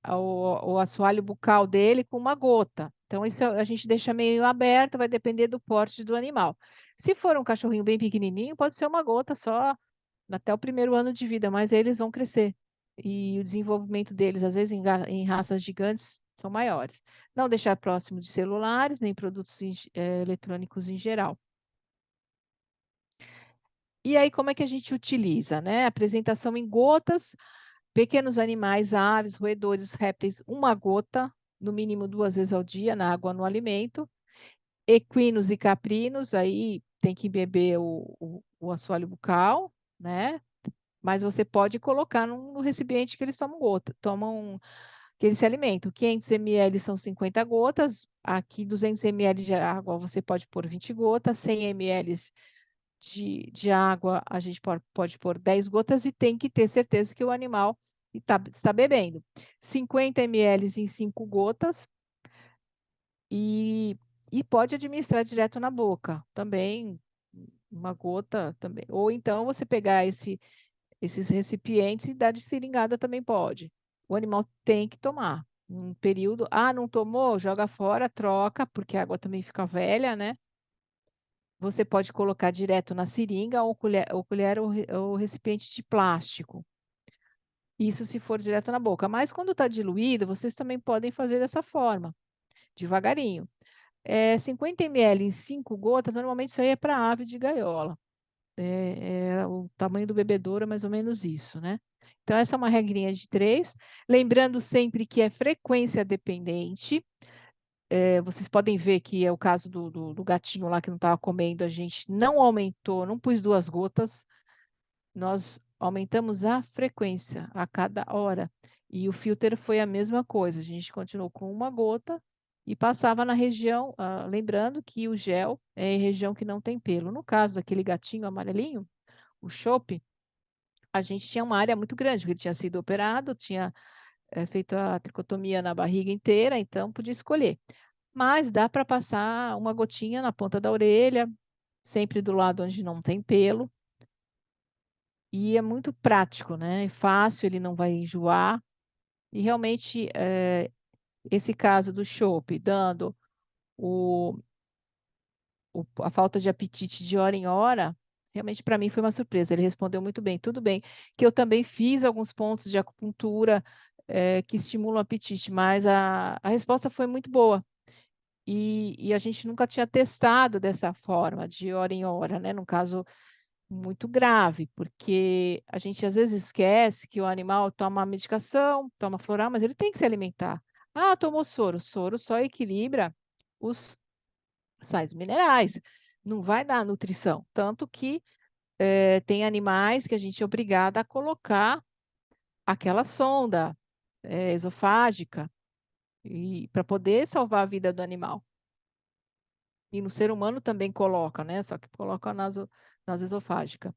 o assoalho bucal dele com uma gota. Então, isso a gente deixa meio aberto, vai depender do porte do animal. Se for um cachorrinho bem pequenininho, pode ser uma gota só até o primeiro ano de vida, mas eles vão crescer. E o desenvolvimento deles, às vezes em raças gigantes, são maiores. Não deixar próximo de celulares, nem produtos eletrônicos em geral. E aí, como é que a gente utiliza, né? Apresentação em gotas, pequenos animais, aves, roedores, répteis, uma gota, no mínimo 2 vezes ao dia, na água, no alimento. Equinos e caprinos, aí tem que beber o assoalho bucal, né? Mas você pode colocar no recipiente que eles tomam gota, que eles se alimentam. 500 ml são 50 gotas, aqui 200 ml de água você pode pôr 20 gotas, 100 ml de água a gente pode pôr 10 gotas e tem que ter certeza que o animal está bebendo. 50 ml em 5 gotas e pode administrar direto na boca, também uma gota também. Ou então você pegar esses recipientes e dar de seringada também pode. O animal tem que tomar. Um período, não tomou, joga fora, troca, porque a água também fica velha, né? Você pode colocar direto na seringa ou recipiente de plástico. Isso se for direto na boca. Mas quando está diluído, vocês também podem fazer dessa forma, devagarinho. 50 ml em 5 gotas, normalmente isso aí é para ave de gaiola. O tamanho do bebedouro é mais ou menos isso, né? Então, essa é uma regrinha de 3. Lembrando sempre que é frequência dependente. Vocês podem ver que é o caso do gatinho lá que não estava comendo, a gente não aumentou, não pus 2 gotas, nós aumentamos a frequência a cada hora. E o filtro foi a mesma coisa, a gente continuou com uma gota e passava na região, lembrando que o gel é em região que não tem pelo. No caso daquele gatinho amarelinho, o chope, a gente tinha uma área muito grande, porque ele tinha sido operado, tinha feito a tricotomia na barriga inteira, então podia escolher. Mas dá para passar uma gotinha na ponta da orelha, sempre do lado onde não tem pelo. E é muito prático, né? É fácil, ele não vai enjoar. E realmente, esse caso do chope, dando o, a falta de apetite de hora em hora, realmente para mim foi uma surpresa. Ele respondeu muito bem. Tudo bem, que eu também fiz alguns pontos de acupuntura, que estimulam o apetite, mas a resposta foi muito boa. E a gente nunca tinha testado dessa forma, de hora em hora, né? Num caso muito grave, porque a gente às vezes esquece que o animal toma medicação, toma floral, mas ele tem que se alimentar. Tomou soro. Soro só equilibra os sais minerais, não vai dar nutrição. Tanto que tem animais que a gente é obrigada a colocar aquela sonda esofágica e para poder salvar a vida do animal. E no ser humano também coloca, né? Só que coloca nasoesofágica.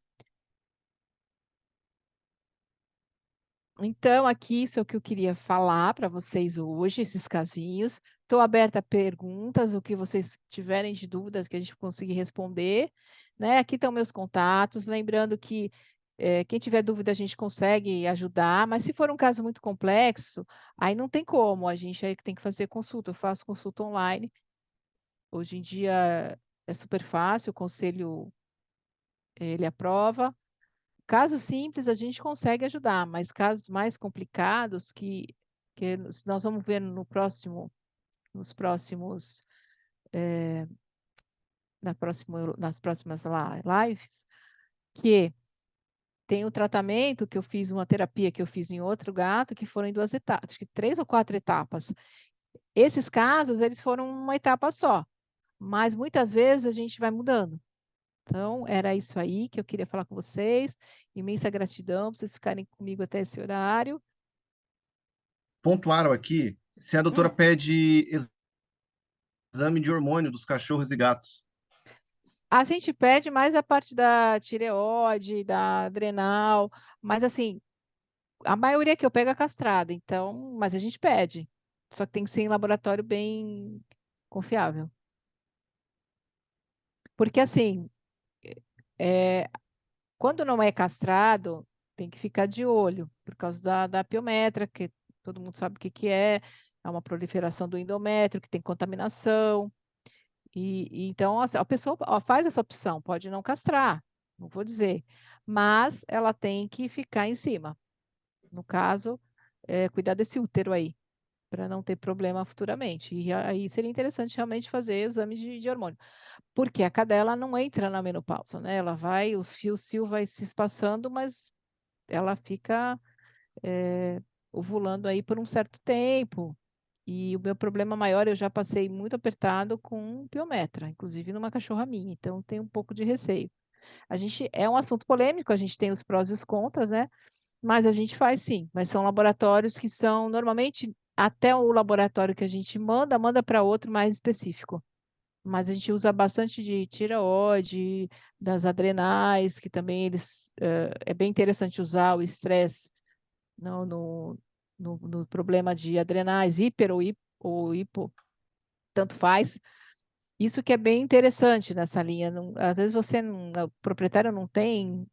Então, aqui isso é o que eu queria falar para vocês hoje, esses casinhos. Estou aberta a perguntas, o que vocês tiverem de dúvidas que a gente conseguir responder, né? Aqui estão meus contatos. Lembrando que quem tiver dúvida a gente consegue ajudar, mas se for um caso muito complexo, aí não tem como, a gente aí tem que fazer consulta. Eu faço consulta online. Hoje em dia é super fácil, o conselho ele aprova. Casos simples a gente consegue ajudar, mas casos mais complicados que nós vamos ver nos próximos, nas próximas lives, que tem o tratamento que eu fiz, uma terapia que eu fiz em outro gato, que foram em 2 etapas, acho que 3 ou 4 etapas. Esses casos, eles foram uma etapa só, mas muitas vezes a gente vai mudando. Então, era isso aí que eu queria falar com vocês. Imensa gratidão por vocês ficarem comigo até esse horário. Pontuaram aqui se a doutora Hum. pede exame de hormônio dos cachorros e gatos. A gente pede mais a parte da tireoide, da adrenal, mas assim, A maioria que eu pego é castrada, então, mas a gente pede. Só que tem que ser em laboratório bem confiável. Porque assim, é, quando não é castrado, tem que ficar de olho, por causa da piometra, que todo mundo sabe o que que é. É uma proliferação do endométrio, que tem contaminação. E então a pessoa ó, faz essa opção, pode não castrar, não vou dizer, mas ela tem que ficar em cima. No caso, cuidar desse útero aí, para não ter problema futuramente. E aí seria interessante realmente fazer exames de hormônio, porque a cadela não entra na menopausa, né? Ela vai, o fio-cio vai se espaçando, mas ela fica ovulando aí por um certo tempo. E o meu problema maior, eu já passei muito apertado com um piometra, inclusive numa cachorra minha, então tenho um pouco de receio. A gente é um assunto polêmico, a gente tem os prós e os contras, né? Mas a gente faz sim, mas são laboratórios que são normalmente até o laboratório que a gente manda para outro mais específico. Mas a gente usa bastante de tireoide, das adrenais, que também eles é bem interessante usar o estresse no, no, no problema de adrenais, hiper ou hipo, tanto faz. Isso que é bem interessante nessa linha. Às vezes o proprietário não tem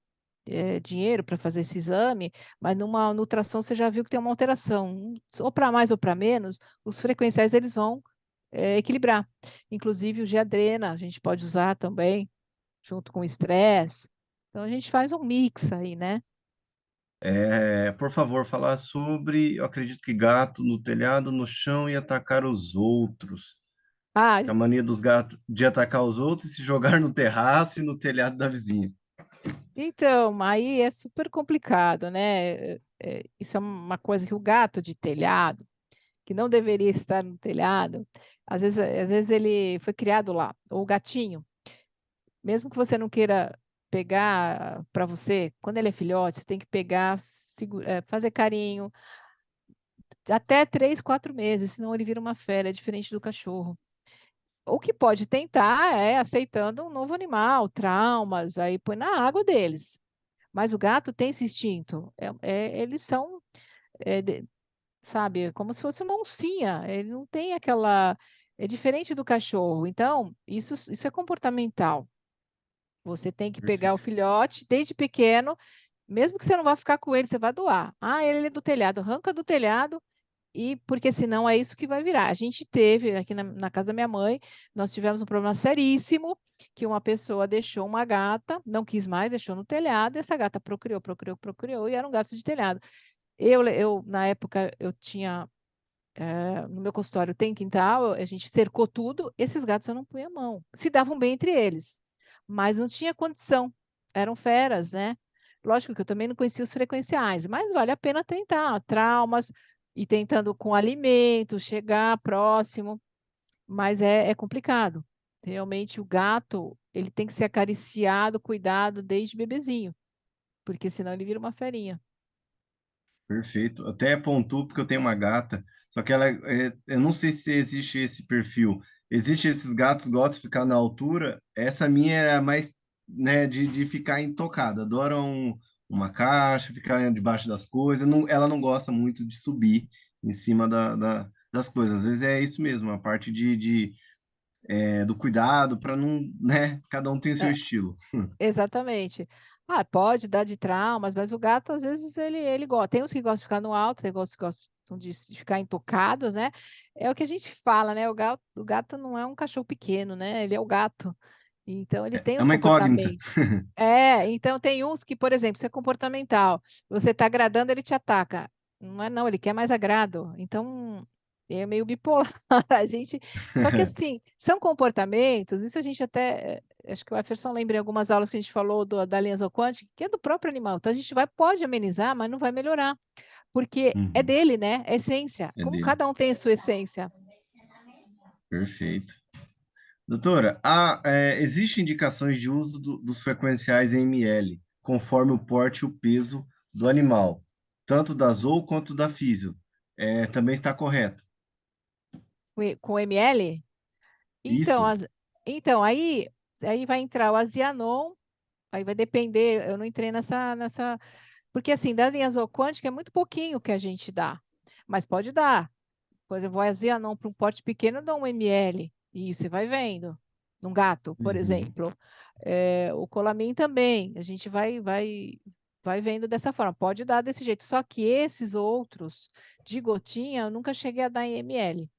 dinheiro para fazer esse exame, mas numa ultrassom você já viu que tem uma alteração, ou para mais ou para menos, os frequenciais eles vão equilibrar. Inclusive o G-adrena a gente pode usar também, junto com o estresse. Então a gente faz um mix aí, né? Por favor, falar sobre, eu acredito que gato no telhado, no chão e atacar os outros. Ah, Que a mania dos gatos de atacar os outros e se jogar no terraço e no telhado da vizinha. então, aí é super complicado, né? Isso é uma coisa que o gato de telhado, que não deveria estar no telhado, às vezes ele foi criado lá, ou o gatinho, mesmo que você não queira pegar para você, quando ele é filhote, você tem que pegar, fazer carinho, até 3, 4 meses, senão ele vira uma fera, é diferente do cachorro. O que pode tentar é aceitando um novo animal, traumas, aí põe na água deles. Mas o gato tem esse instinto. Eles são, sabe, como se fosse uma oncinha. Ele não tem aquela. É diferente do cachorro. Então, isso é comportamental. Você tem que pegar o Perfeito. filhote desde pequeno, mesmo que você não vá ficar com ele, você vai doar. Ah, ele é do telhado, arranca do telhado e porque senão é isso que vai virar. A gente teve aqui na casa da minha mãe, nós tivemos um problema seríssimo que uma pessoa deixou uma gata, não quis mais, deixou no telhado, e essa gata procriou, procriou, procriou, e era um gato de telhado. Na época, eu tinha, no meu consultório tem quintal, a gente cercou tudo, esses gatos eu não punha a mão. Se davam bem entre eles, mas não tinha condição, eram feras, né? Lógico que eu também não conhecia os frequenciais, mas vale a pena tentar. Traumas e tentando com alimento, chegar próximo, mas é complicado. Realmente o gato, ele tem que ser acariciado, cuidado desde bebezinho, porque senão ele vira uma ferinha. Perfeito. Até pontuo porque eu tenho uma gata, só que ela eu não sei se existe esse perfil. Existe esses gatos que gostam de ficar na altura. Essa minha era mais, né, de ficar intocada. Adoram uma caixa, ficar debaixo das coisas. Ela não gosta muito de subir em cima das coisas. Às vezes é isso mesmo, a parte do cuidado para não, né? Cada um tem o seu É, estilo. exatamente. Ah, pode dar de traumas, mas o gato, às vezes, ele gosta. Tem uns que gostam de ficar no alto, tem uns que gostam de ficar intocados, né? É o que a gente fala, né? O gato não é um cachorro pequeno, né? Ele é o gato. Então, ele tem É os uma incógnita. comportamentos. Então tem uns que, por exemplo, isso é comportamental. Você está agradando, ele te ataca. Não é não, ele quer mais agrado. Então, é meio bipolar. A gente, só que assim, são comportamentos, isso a gente até, acho que o Efferson lembra em algumas aulas que a gente falou da linha zooquântica, que é do próprio animal. Então a gente pode amenizar, mas não vai melhorar, porque é Uhum, dele, né? É essência. é Como dele. cada um tem a sua essência. Perfeito. Doutora, existe indicações de uso dos frequenciais em ml, conforme o porte e o peso do animal, tanto da zoo quanto da físio. Também está correto. Com ml? Então, Isso? então aí vai entrar o Azianon. Aí vai depender, eu não entrei nessa. Porque assim, da linha zooquântica é muito pouquinho que a gente dá, mas pode dar. Por exemplo, o Azianon para um porte pequeno dá 1 ml, e você vai vendo. Num gato, por Uhum, exemplo. O Colamin também, a gente vai vendo dessa forma. Pode dar desse jeito. Só que esses outros de gotinha, eu nunca cheguei a dar em ml,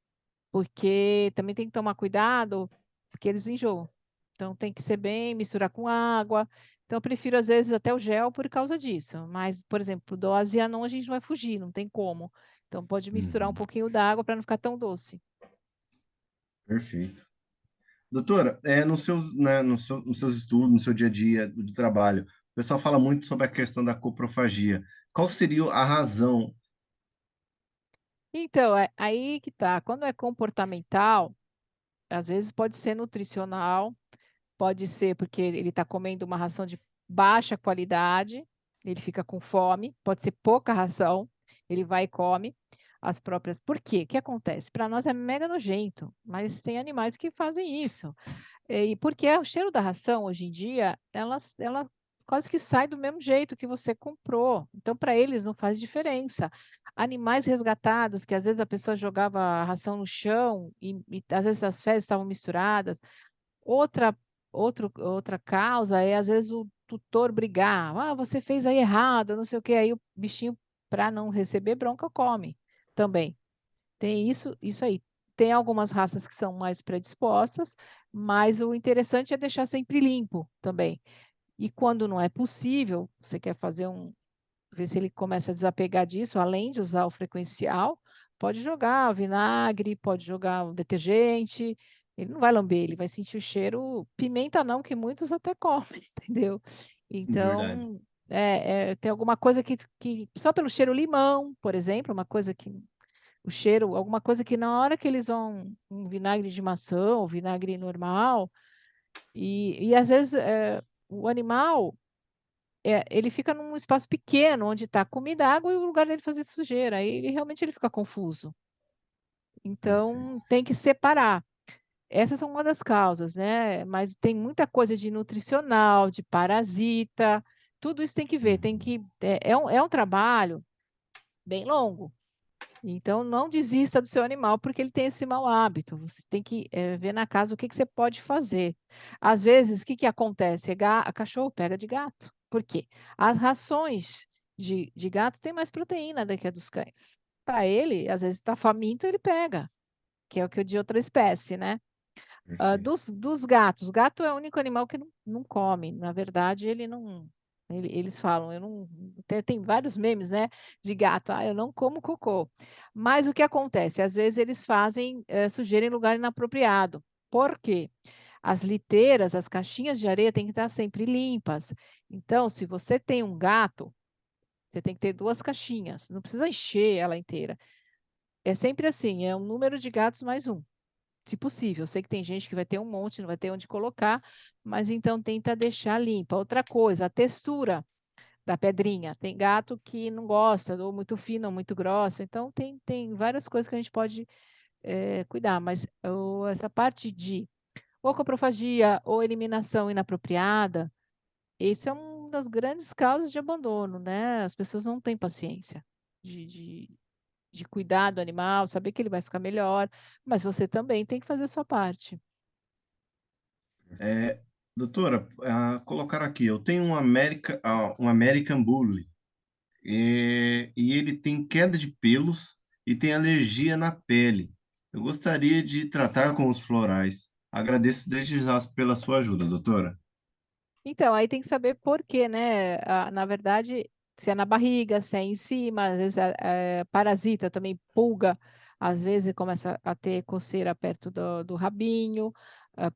porque também tem que tomar cuidado, porque eles enjoam. Então tem que ser bem, misturar com água. Então eu prefiro às vezes até o gel por causa disso. Mas, por exemplo, do Azianon a gente não vai fugir, não tem como. Então pode misturar um uhum. pouquinho da água para não ficar tão doce. Perfeito. Doutora, nos seus, né, nos seus estudos, no seu dia a dia de trabalho, o pessoal fala muito sobre a questão da coprofagia. Qual seria a razão? Então, aí que tá. Quando é comportamental, às vezes pode ser nutricional, pode ser porque ele está comendo uma ração de baixa qualidade, ele fica com fome, pode ser pouca ração, ele vai e come as próprias. Por quê? O que acontece? Para nós é mega nojento, mas tem animais que fazem isso. E porque o cheiro da ração, hoje em dia, ela quase que sai do mesmo jeito que você comprou. Então, para eles não faz diferença. Animais resgatados, que às vezes a pessoa jogava a ração no chão e às vezes as fezes estavam misturadas. Outra, outra causa é, às vezes, o tutor brigar. Ah, você fez aí errado, não sei o quê. Aí o bichinho, para não receber bronca, come também. Tem isso aí. Tem algumas raças que são mais predispostas, mas o interessante é deixar sempre limpo também. E quando não é possível, você quer fazer ver se ele começa a desapegar disso, além de usar o frequencial, pode jogar o vinagre, pode jogar o detergente. Ele não vai lamber, ele vai sentir o cheiro. Pimenta não, que muitos até comem, entendeu? Verdade. Então, tem alguma coisa que só pelo cheiro limão, por exemplo, uma coisa que o cheiro, alguma coisa que na hora que eles vão um vinagre de maçã, ou vinagre normal, e às vezes o animal ele fica num espaço pequeno onde está comida, água e o lugar dele fazer sujeira. Aí ele realmente ele fica confuso. Então Perfeito. tem que separar. Essas são uma das causas, né? Mas tem muita coisa de nutricional, de parasita, tudo isso tem que ver. Uhum. É um trabalho bem longo. Então, não desista do seu animal porque ele tem esse mau hábito. Você tem que ver na casa o que você pode fazer. Às vezes, o que acontece? A cachorro pega de gato. Por quê? As rações de gato têm mais proteína do que a dos cães. Para ele, às vezes está faminto, ele pega, que é o que o de outra espécie, né? Perfeito. Dos gatos, gato é o único animal que não come. Na verdade, ele não. Eles falam, eu não. Tem vários memes, né? De gato, eu não como cocô. Mas o que acontece? Às vezes eles fazem sujeira em lugar inapropriado. Por quê? As liteiras, as caixinhas de areia têm que estar sempre limpas. Então, se você tem um gato, você tem que ter 2 caixinhas. Não precisa encher ela inteira. É sempre assim, é um número de gatos mais um, se possível. Eu sei que tem gente que vai ter um monte, não vai ter onde colocar, mas então tenta deixar limpa. Outra coisa, a textura da pedrinha. Tem gato que não gosta, ou muito fina, ou muito grossa. Então tem várias coisas que a gente pode cuidar, mas essa parte de ou coprofagia ou eliminação inapropriada, isso é uma das grandes causas de abandono, né? As pessoas não têm paciência de, de, de cuidar do animal, saber que ele vai ficar melhor, mas você também tem que fazer a sua parte. É, doutora, colocaram aqui, eu tenho um American Bully, e ele tem queda de pelos e tem alergia na pele. Eu gostaria de tratar com os florais. Agradeço desde já pela sua ajuda, doutora. Então, aí tem que saber por quê, né? Na verdade, se é na barriga, se é em cima, às vezes parasita também, pulga, às vezes começa a ter coceira perto do rabinho.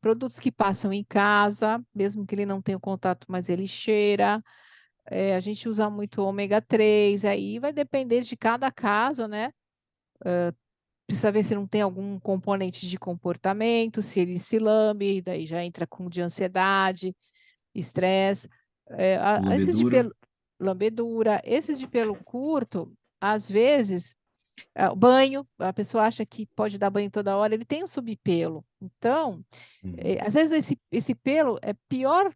Produtos que passam em casa, mesmo que ele não tenha o contato, mas ele cheira. A gente usa muito ômega 3, aí vai depender de cada caso, né? Precisa ver se não tem algum componente de comportamento, se ele se lambe, daí já entra com de ansiedade, estresse. Esses de Lambedura. pelo, lambedura, esses de pelo curto, às vezes, o banho, a pessoa acha que pode dar banho toda hora, ele tem um subpelo. Então, Uhum. às vezes esse pelo é pior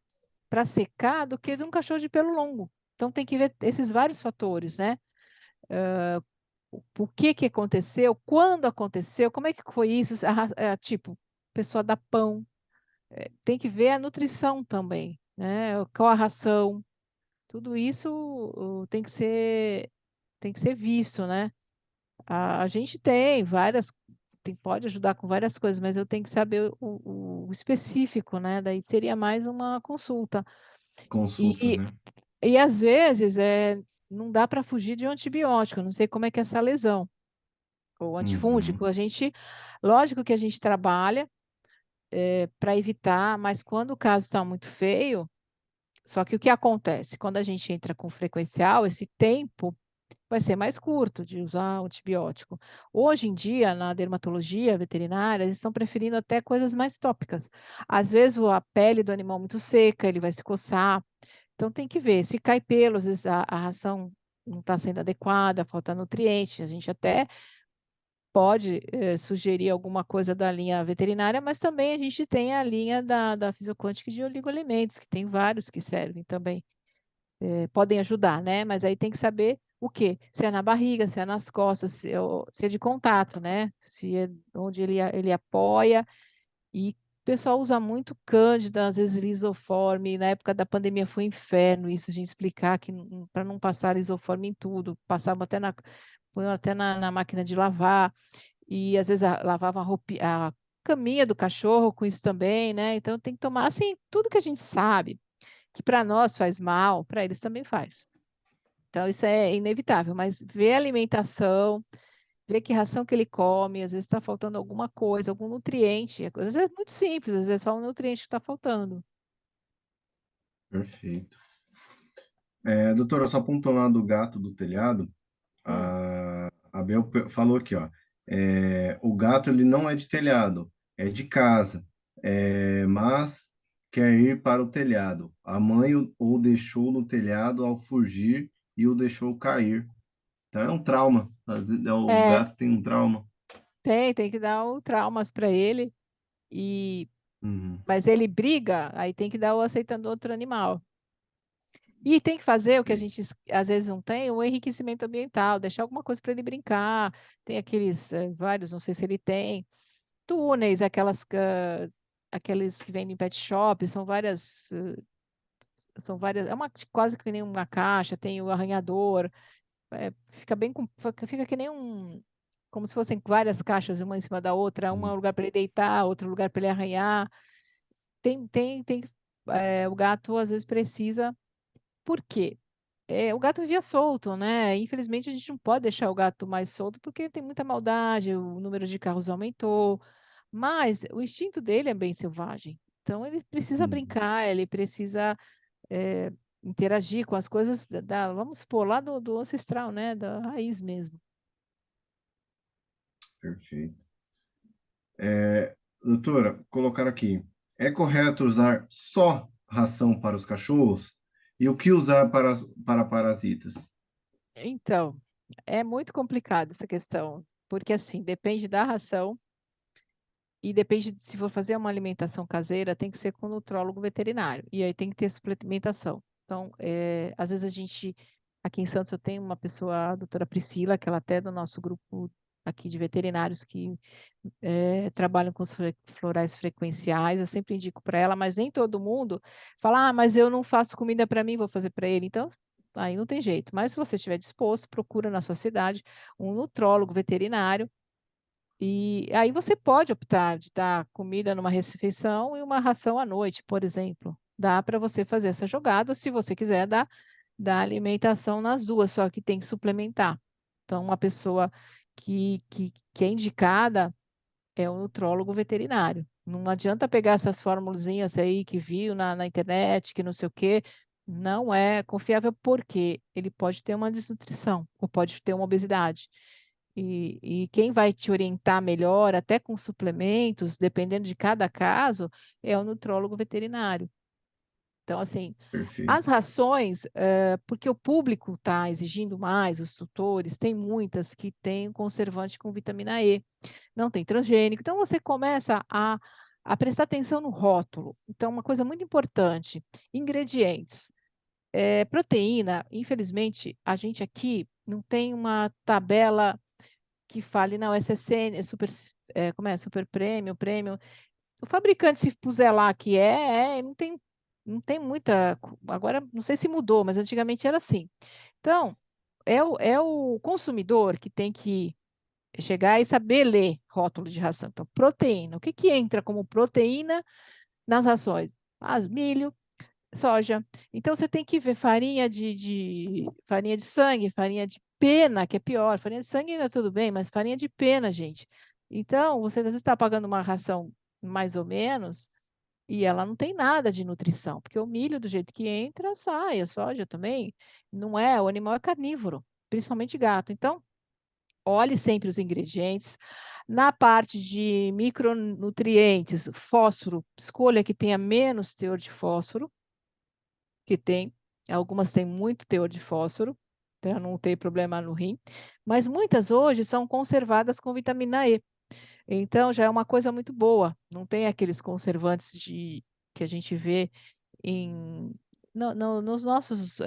para secar do que de um cachorro de pelo longo. Então tem que ver esses vários fatores, né? O que que aconteceu, quando aconteceu, como é que foi isso? Tipo, pessoa dá pão, tem que ver a nutrição também, né? Qual a ração, tudo isso tem que ser visto, né? A gente tem várias, pode ajudar com várias coisas, mas eu tenho que saber o específico, né? Daí seria mais uma consulta. Consulta, E, né? e às vezes não dá para fugir de um antibiótico, eu não sei como é que é essa lesão. O Uhum. antifúngico, lógico que a gente trabalha para evitar, mas quando o caso está muito feio, só que o que acontece? Quando a gente entra com frequencial, esse tempo vai ser mais curto de usar o antibiótico. Hoje em dia, na dermatologia veterinária, eles estão preferindo até coisas mais tópicas. Às vezes, a pele do animal muito seca, ele vai se coçar. Então, tem que ver. Se cai pelo, às vezes a ração não está sendo adequada, falta nutriente. A gente até pode sugerir alguma coisa da linha veterinária, mas também a gente tem a linha da Fisiocôntica de oligoelementos, que tem vários que servem também, podem ajudar, né? Mas aí tem que saber o quê? Se é na barriga, se é nas costas, se é de contato, né? Se é onde ele apoia. E o pessoal usa muito cândida, às vezes lisoforme. Na época da pandemia foi um inferno isso, a gente explicar que para não passar lisoforme em tudo, passava até põe até na máquina de lavar e às vezes lavava a caminha do cachorro com isso também, né? Então tem que tomar assim, tudo que a gente sabe que para nós faz mal, para eles também faz. Então isso é inevitável, mas ver a alimentação, ver que ração que ele come, às vezes está faltando alguma coisa, algum nutriente, às vezes é muito simples, às vezes é só um nutriente que está faltando. Perfeito. Doutora, só apontando lá do gato do telhado, Hum, a Bel falou aqui, ó, o gato ele não é de telhado, é de casa, mas quer ir para o telhado. A mãe o deixou no telhado ao fugir e o deixou cair. Então é um trauma. Às vezes, o é, gato tem um trauma. tem que dar o traumas para ele, e Uhum, mas ele briga, aí tem que dar o aceitando outro animal. E tem que fazer o que a ok. gente às vezes não tem, o enriquecimento ambiental, deixar alguma coisa para ele brincar. Tem aqueles vários, não sei se ele tem, túneis, aqueles que vendem em pet shop, são várias, é uma quase que nem uma caixa, tem o arranhador, fica bem fica que nem como se fossem várias caixas uma em cima da outra, um Uhum, lugar para ele deitar, outro lugar para ele arranhar. Tem, o gato às vezes precisa. Por quê? O gato vivia solto, né? Infelizmente, a gente não pode deixar o gato mais solto porque tem muita maldade, o número de carros aumentou, mas o instinto dele é bem selvagem. Então, ele precisa uhum, brincar, ele precisa é, interagir com as coisas vamos supor, lá do ancestral, né? Da raiz mesmo. perfeito. Doutora, colocar aqui. É correto usar só ração para os cachorros? E o que usar para parasitas? Então, é muito complicado essa questão, porque assim, depende da ração. E depende, se for fazer uma alimentação caseira, tem que ser com nutrólogo veterinário. E aí tem que ter suplementação. Então, às vezes aqui em Santos eu tenho uma pessoa, a doutora Priscila, que ela até é do nosso grupo aqui de veterinários que trabalham com os florais frequenciais. Eu sempre indico para ela, mas nem todo mundo fala, mas eu não faço comida para mim, vou fazer para ele. Então, aí não tem jeito. Mas se você estiver disposto, procura na sua cidade um nutrólogo veterinário e aí você pode optar de dar comida numa refeição e uma ração à noite, por exemplo. Dá para você fazer essa jogada, ou se você quiser dar alimentação nas duas, só que tem que suplementar. Então, uma pessoa que é indicada é o nutrólogo veterinário. Não adianta pegar essas formulazinhas aí que viu na internet, que não sei o quê. Não é confiável porque ele pode ter uma desnutrição ou pode ter uma obesidade. E quem vai te orientar melhor, até com suplementos, dependendo de cada caso, é o nutrólogo veterinário. Então, assim, as Perfeito. rações, porque o público está exigindo mais, os tutores, tem muitas que têm conservante com vitamina E, não tem transgênico. Então, você começa a prestar atenção no rótulo. Então, uma coisa muito importante: ingredientes. Proteína, infelizmente, a gente aqui não tem uma tabela que fale, não, essa é CN, é super, como é, super premium, premium. O fabricante, se puser lá que não tem muita. Agora, não sei se mudou, mas antigamente era assim. Então, é o consumidor que tem que chegar e saber ler rótulo de ração. Então, proteína. O que que entra como proteína nas rações? Milho, soja. Então, você tem que ver farinha de sangue, farinha de pena, que é pior. Farinha de sangue ainda tudo bem, mas farinha de pena, gente. Então, você às vezes está pagando uma ração mais ou menos e ela não tem nada de nutrição, porque o milho, do jeito que entra, sai, a soja também. Não é, o animal é carnívoro, principalmente gato. Então, olhe sempre os ingredientes. Na parte de micronutrientes, fósforo, escolha que tenha menos teor de fósforo, que tem. Algumas têm muito teor de fósforo, para não ter problema no rim. Mas muitas hoje são conservadas com vitamina E. Então já é uma coisa muito boa. Não tem aqueles conservantes que a gente vê em, nos nossos,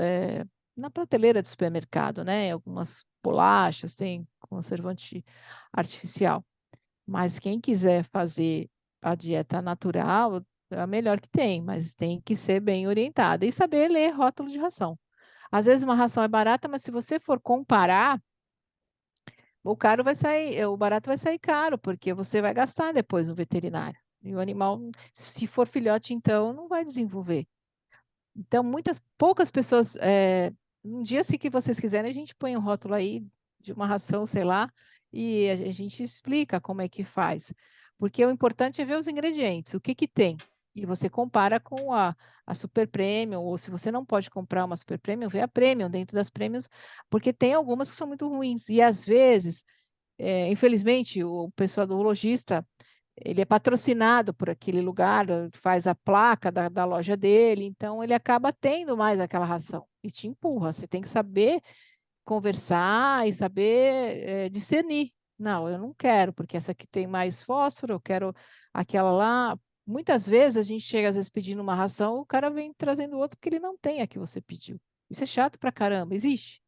na prateleira do supermercado, né? Algumas bolachas tem conservante artificial. Mas quem quiser fazer a dieta natural, é a melhor que tem, mas tem que ser bem orientada e saber ler rótulo de ração. Às vezes uma ração é barata, mas se você for comparar, o barato vai sair caro, porque você vai gastar depois no veterinário. E o animal, se for filhote, então, não vai desenvolver. Então, poucas pessoas. Um dia, se que vocês quiserem, a gente põe um rótulo aí de uma ração, sei lá, e a gente explica como é que faz. Porque o importante é ver os ingredientes, o que que tem. E você compara com a Super Premium, ou se você não pode comprar uma Super Premium, vê a Premium dentro das Premiums, porque tem algumas que são muito ruins. E às vezes, infelizmente, o pessoal do lojista ele é patrocinado por aquele lugar, faz a placa da loja dele, então ele acaba tendo mais aquela ração e te empurra. Você tem que saber conversar e saber discernir. Não, eu não quero, porque essa aqui tem mais fósforo, eu quero aquela lá. Muitas vezes a gente chega, às vezes, pedindo uma ração, o cara vem trazendo outra porque ele não tem a que você pediu. Isso é chato pra caramba, existe,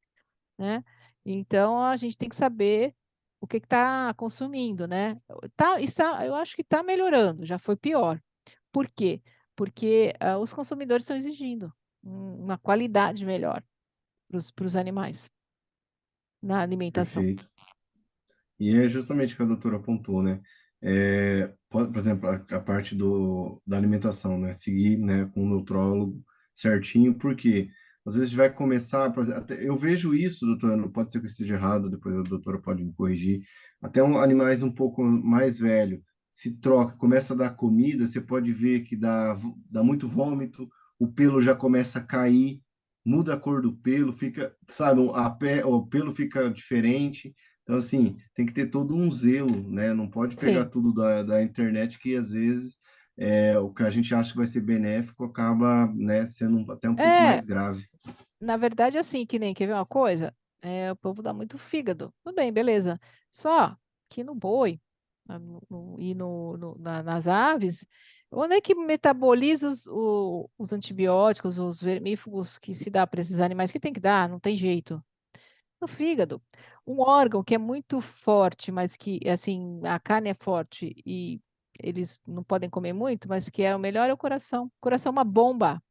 né? Então a gente tem que saber o que está consumindo, né? Eu acho que está melhorando, já foi pior. Por quê? Porque os consumidores estão exigindo uma qualidade melhor para os animais na alimentação. Perfeito. E é justamente o que a doutora apontou, né? Por exemplo, a parte da alimentação, né? Seguir, né, com o nutrólogo certinho, porque às vezes a gente vai começar, por exemplo, eu vejo isso, doutora, não pode ser que eu esteja errado, depois a doutora pode me corrigir, até animais um pouco mais velhos, se troca, começa a dar comida, você pode ver que dá muito vômito, o pelo já começa a cair, muda a cor do pelo, fica, sabe, o pelo fica diferente. Então, assim, tem que ter todo um zelo, né? Não pode pegar Sim. tudo da internet, que às vezes o que a gente acha que vai ser benéfico acaba, né, sendo até um pouco É, mais grave. na verdade, assim, que nem, quer ver uma coisa? O povo dá muito fígado. Tudo bem, beleza. Só que no boi e nas aves, onde é que metaboliza os antibióticos, os vermífugos que se dá para esses animais? Que tem que dar, não tem jeito. No fígado. Um órgão que é muito forte, mas que, assim, a carne é forte e eles não podem comer muito, mas que é o melhor é o coração. O coração é uma bomba.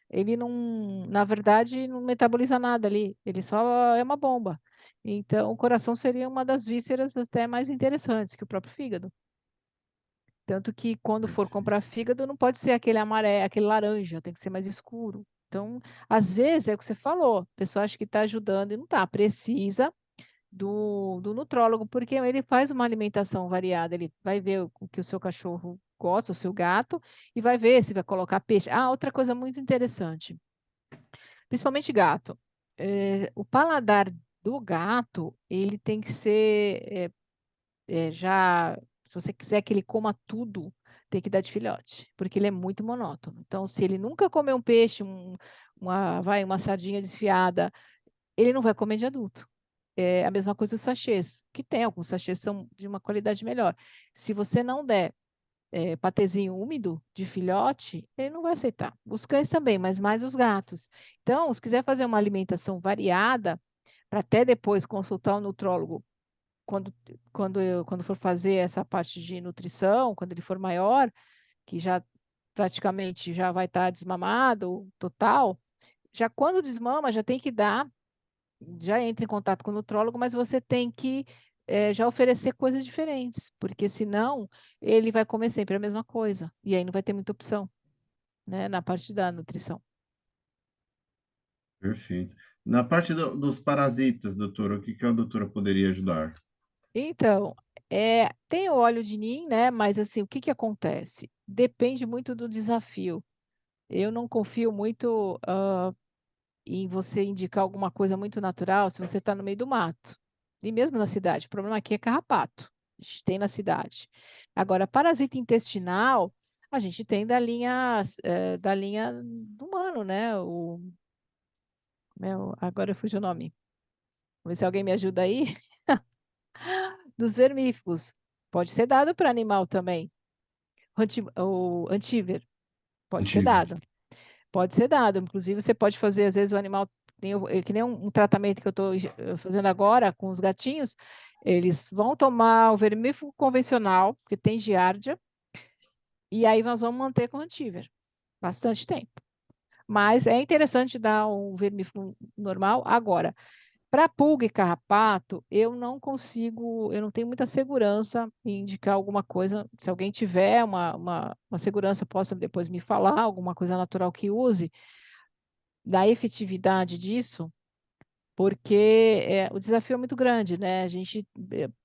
Ele não, na verdade, não metaboliza nada ali, ele só é uma bomba. Então, o coração seria uma das vísceras até mais interessantes que o próprio fígado. Tanto que quando for comprar fígado, não pode ser aquele amarelo, aquele laranja, tem que ser mais escuro. Então, às vezes, é o que você falou, a pessoa acha que está ajudando e não está. Precisa do nutrólogo, porque ele faz uma alimentação variada, ele vai ver o que o seu cachorro gosta, o seu gato, e vai ver se vai colocar peixe. Ah, outra coisa muito interessante, principalmente gato. O paladar do gato, ele tem que ser já, se você quiser que ele coma tudo, tem que dar de filhote, porque ele é muito monótono. Então, se ele nunca comer um peixe, uma sardinha desfiada, ele não vai comer de adulto. É a mesma coisa os sachês, que tem alguns sachês são de uma qualidade melhor. Se você não der patezinho úmido de filhote, ele não vai aceitar. Os cães também, mas mais os gatos. Então, se quiser fazer uma alimentação variada, para até depois consultar o nutrólogo quando, quando for fazer essa parte de nutrição, quando ele for maior, que já praticamente já vai estar desmamado, total, já quando desmama, já tem que dar, já entra em contato com o nutrólogo, mas você tem que já oferecer coisas diferentes, porque senão ele vai comer sempre a mesma coisa, e aí não vai ter muita opção, né, na parte da nutrição. Perfeito. Na parte dos parasitas, doutora, o que que a doutora poderia ajudar? Então, tem o óleo de nim, né? Mas assim, o que que acontece? Depende muito do desafio. Eu não confio muito em você indicar alguma coisa muito natural se você está no meio do mato. E mesmo na cidade. O problema aqui é carrapato. A gente tem na cidade. Agora, parasita intestinal, a gente tem da linha do humano, né? Agora eu fugi o nome. Vamos ver se alguém me ajuda aí. Dos vermífugos. Pode ser dado para animal também. O antíver pode ser Antíbio. dado. Pode ser dado. Inclusive, você pode fazer, às vezes, o animal. Que nem um tratamento que eu estou fazendo agora com os gatinhos. Eles vão tomar o vermífugo convencional, que tem giardia, e aí nós vamos manter com o antíver. Bastante tempo. Mas é interessante dar um vermífugo normal agora. Para pulga e carrapato, eu não tenho muita segurança em indicar alguma coisa. Se alguém tiver uma segurança, possa depois me falar, alguma coisa natural que use, da efetividade disso, porque o desafio é muito grande, né?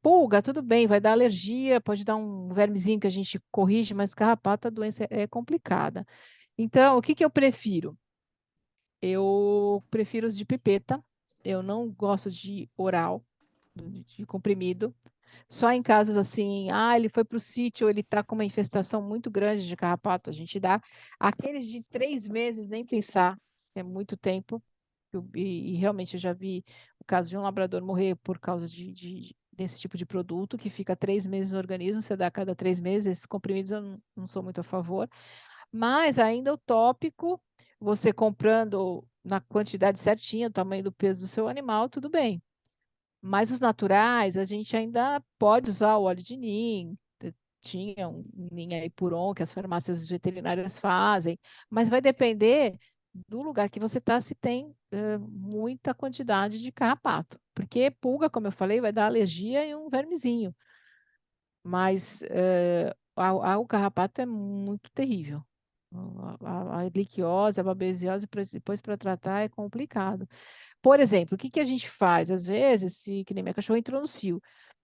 Pulga, tudo bem, vai dar alergia, pode dar um vermezinho que a gente corrige, mas carrapato, a doença é complicada. Então, o que que eu prefiro? Eu prefiro os de pipeta, eu não gosto de oral, de comprimido. Só em casos assim, ele foi para o sítio, ele está com uma infestação muito grande de carrapato, a gente dá. Aqueles de 3 meses, nem pensar, é muito tempo. E realmente eu já vi o caso de um labrador morrer por causa desse tipo de produto, que fica 3 meses no organismo, você dá a cada 3 meses, esses comprimidos eu não sou muito a favor. Mas ainda o tópico, você comprando na quantidade certinha, o tamanho do peso do seu animal, tudo bem. Mas os naturais, a gente ainda pode usar o óleo de nim, tinha um nim aí puron que as farmácias veterinárias fazem, mas vai depender do lugar que você está, se tem muita quantidade de carrapato. Porque pulga, como eu falei, vai dar alergia e um vermezinho. Mas o carrapato é muito terrível. A erliquiose, a babesiose, depois para tratar é complicado. Por exemplo, o que que a gente faz? Às vezes, se que nem minha cachorra entrou no cio,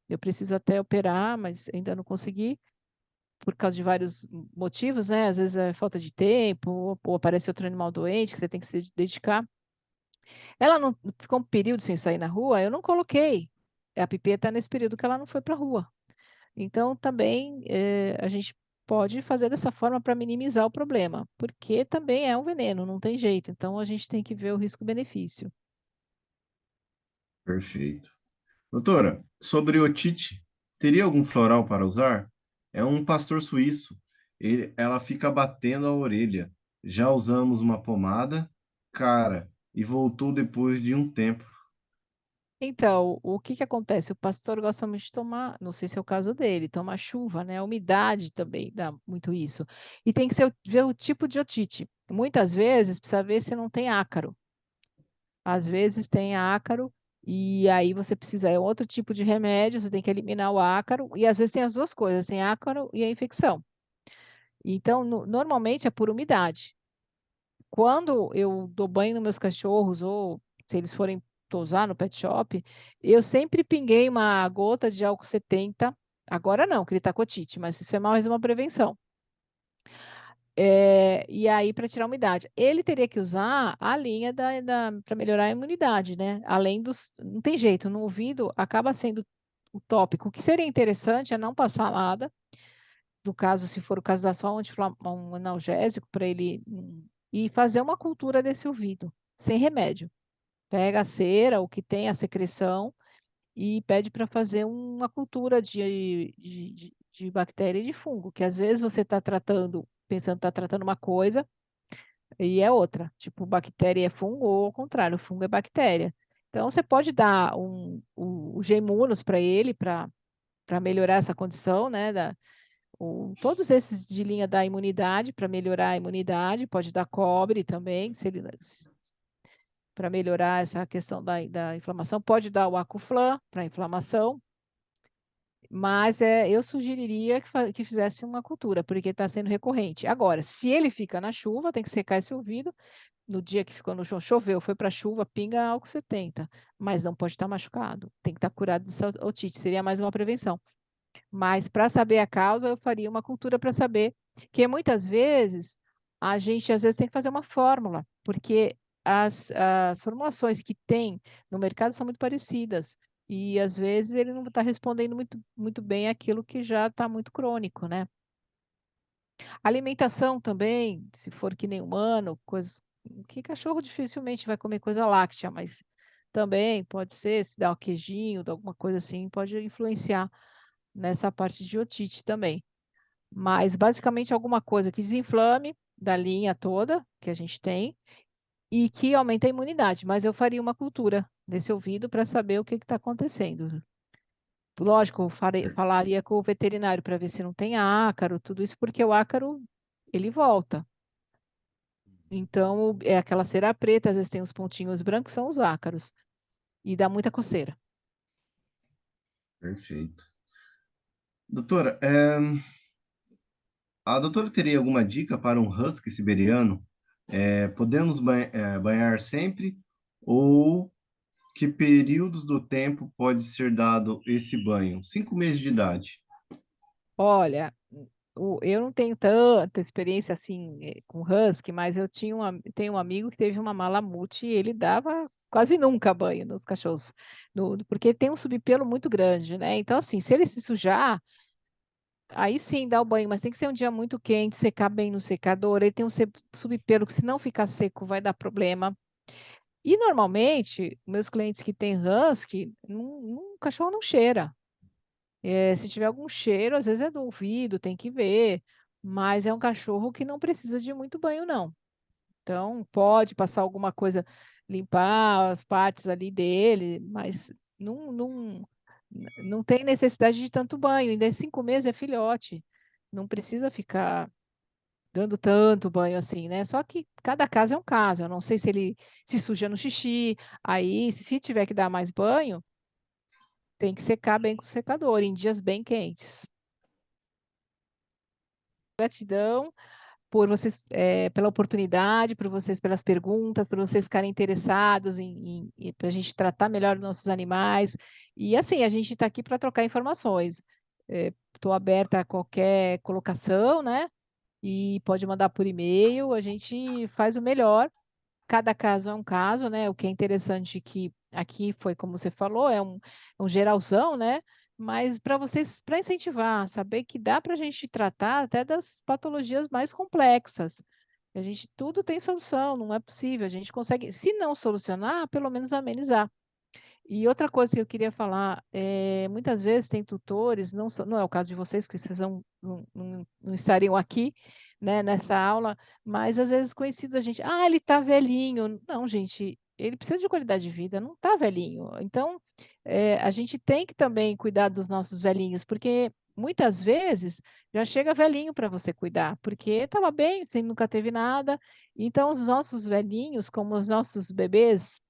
eu preciso até operar, mas ainda não consegui, por causa de vários motivos, né? Às vezes é falta de tempo, ou aparece outro animal doente que você tem que se dedicar. Ela não ficou um período sem sair na rua, eu não coloquei a pipeta nesse período que ela não foi para a rua. Então, também a gente pode fazer dessa forma para minimizar o problema, porque também é um veneno, não tem jeito. Então, a gente tem que ver o risco-benefício. Perfeito. Doutora, sobre otite, teria algum floral para usar? É um pastor suíço. Ela fica batendo a orelha. Já usamos uma pomada, cara, e voltou depois de um tempo. Então, o que que acontece? O pastor gosta muito de tomar, não sei se é o caso dele, tomar chuva, né? A umidade também dá muito isso. E tem que ver o tipo de otite. Muitas vezes precisa ver se não tem ácaro. Às vezes tem ácaro e aí você precisa, é outro tipo de remédio, você tem que eliminar o ácaro. E às vezes tem as duas coisas, tem ácaro e a infecção. Então, normalmente é por umidade. Quando eu dou banho nos meus cachorros, ou se eles forem tosar no pet shop, eu sempre pinguei uma gota de álcool 70. Agora não, que ele está com otite, mas isso é mais uma prevenção. E aí, para tirar a umidade. Ele teria que usar a linha para melhorar a imunidade, né? Além dos. Não tem jeito, no ouvido acaba sendo o tópico. O que seria interessante é não passar nada, do caso, se for o caso da só um analgésico para ele e fazer uma cultura desse ouvido, sem remédio. Pega a cera, o que tem a secreção, e pede para fazer uma cultura de bactéria e de fungo, que às vezes você está tratando, pensando que está tratando uma coisa e é outra. Tipo, bactéria é fungo ou ao contrário, fungo é bactéria. Então, você pode dar o G-Imunos para ele, para melhorar essa condição, né? Todos esses de linha da imunidade, para melhorar a imunidade, pode dar cobre também, se ele, para melhorar essa questão da inflamação, pode dar o Acuflam para inflamação, mas eu sugeriria que fizesse uma cultura, porque está sendo recorrente. Agora, se ele fica na chuva, tem que secar esse ouvido. No dia que ficou no chão, choveu, foi para a chuva, pinga álcool 70, mas não pode estar machucado. Tem que estar curado dessa otite, seria mais uma prevenção. Mas para saber a causa, eu faria uma cultura para saber, que muitas vezes a gente às vezes tem que fazer uma fórmula, porque as formulações que tem no mercado são muito parecidas. E às vezes ele não está respondendo muito bem aquilo que já está muito crônico, né? Alimentação também, se for que nem humano, coisas que cachorro dificilmente vai comer coisa láctea, mas também pode ser, se dá um queijinho, dá alguma coisa assim, pode influenciar nessa parte de otite também. Mas basicamente alguma coisa que desinflame da linha toda que a gente tem e que aumente a imunidade. Mas eu faria uma cultura nesse ouvido para saber o que está acontecendo. Lógico, eu falaria com o veterinário para ver se não tem ácaro, tudo isso, porque o ácaro ele volta. Então, é aquela cera preta, às vezes tem os pontinhos brancos, são os ácaros. E dá muita coceira. Perfeito. Doutora, a doutora teria alguma dica para um husky siberiano? Podemos banhar sempre? Ou que períodos do tempo pode ser dado esse banho? 5 meses de idade. Olha, eu não tenho tanta experiência assim com husky, mas tenho um amigo que teve uma Malamute e ele dava quase nunca banho nos cachorros, porque tem um subpelo muito grande, né? Então, assim, se ele se sujar, aí sim dá o banho, mas tem que ser um dia muito quente, secar bem no secador. Ele tem um subpelo que, se não ficar seco, vai dar problema. E normalmente, meus clientes que têm husky, o cachorro não cheira. Se tiver algum cheiro, às vezes é do ouvido, tem que ver. Mas é um cachorro que não precisa de muito banho, não. Então, pode passar alguma coisa, limpar as partes ali dele, mas não tem necessidade de tanto banho. Ainda 5 meses é filhote. Não precisa ficar dando tanto banho assim, né? Só que cada caso é um caso. Eu não sei se ele se suja no xixi. Aí, se tiver que dar mais banho, tem que secar bem com o secador, em dias bem quentes. Gratidão por vocês, pela oportunidade, por vocês pelas perguntas, por vocês ficarem interessados para a gente tratar melhor os nossos animais. E assim, a gente está aqui para trocar informações. Estou aberta a qualquer colocação, né? E pode mandar por e-mail, a gente faz o melhor. Cada caso é um caso, né? O que é interessante que aqui foi, como você falou, é um geralzão, né? Mas para vocês, para incentivar, saber que dá para a gente tratar até das patologias mais complexas. A gente tudo tem solução, não é possível. A gente consegue, se não solucionar, pelo menos amenizar. E outra coisa que eu queria falar, muitas vezes tem tutores, não é o caso de vocês, porque vocês não estariam aqui, né, nessa aula, mas às vezes conhecidos a gente, ele está velhinho. Não, gente, ele precisa de qualidade de vida, não está velhinho. Então, a gente tem que também cuidar dos nossos velhinhos, porque muitas vezes já chega velhinho para você cuidar, porque estava bem, você nunca teve nada. Então, os nossos velhinhos, como os nossos bebês,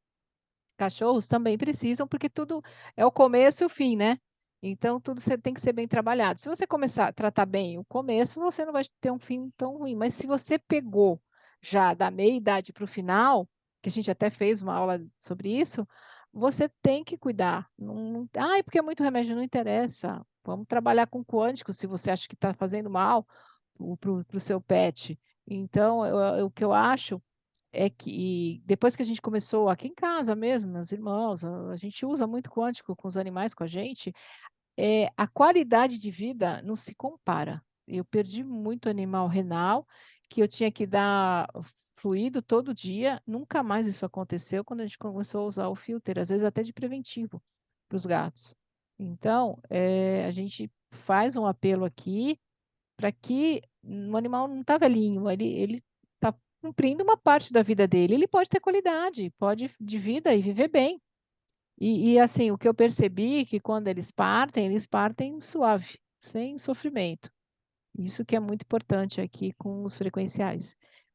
cachorros também precisam, porque tudo é o começo e o fim, né? Então, tudo você tem que ser bem trabalhado. Se você começar a tratar bem o começo, você não vai ter um fim tão ruim. Mas se você pegou já da meia idade para o final, que a gente até fez uma aula sobre isso, você tem que cuidar. Porque é muito remédio, não interessa. Vamos trabalhar com quântico se você acha que está fazendo mal para o seu pet. Então, o que eu acho é que depois que a gente começou aqui em casa mesmo, meus irmãos, a gente usa muito quântico com os animais, com a gente, a qualidade de vida não se compara. Eu perdi muito animal renal, que eu tinha que dar fluido todo dia, nunca mais isso aconteceu quando a gente começou a usar o filter, às vezes até de preventivo para os gatos. Então, a gente faz um apelo aqui para que o animal não está velhinho, ele está cumprindo uma parte da vida dele. Ele pode ter qualidade, pode de vida e viver bem. Assim, o que eu percebi é que quando eles partem suave, sem sofrimento. Isso que é muito importante aqui com os frequenciais.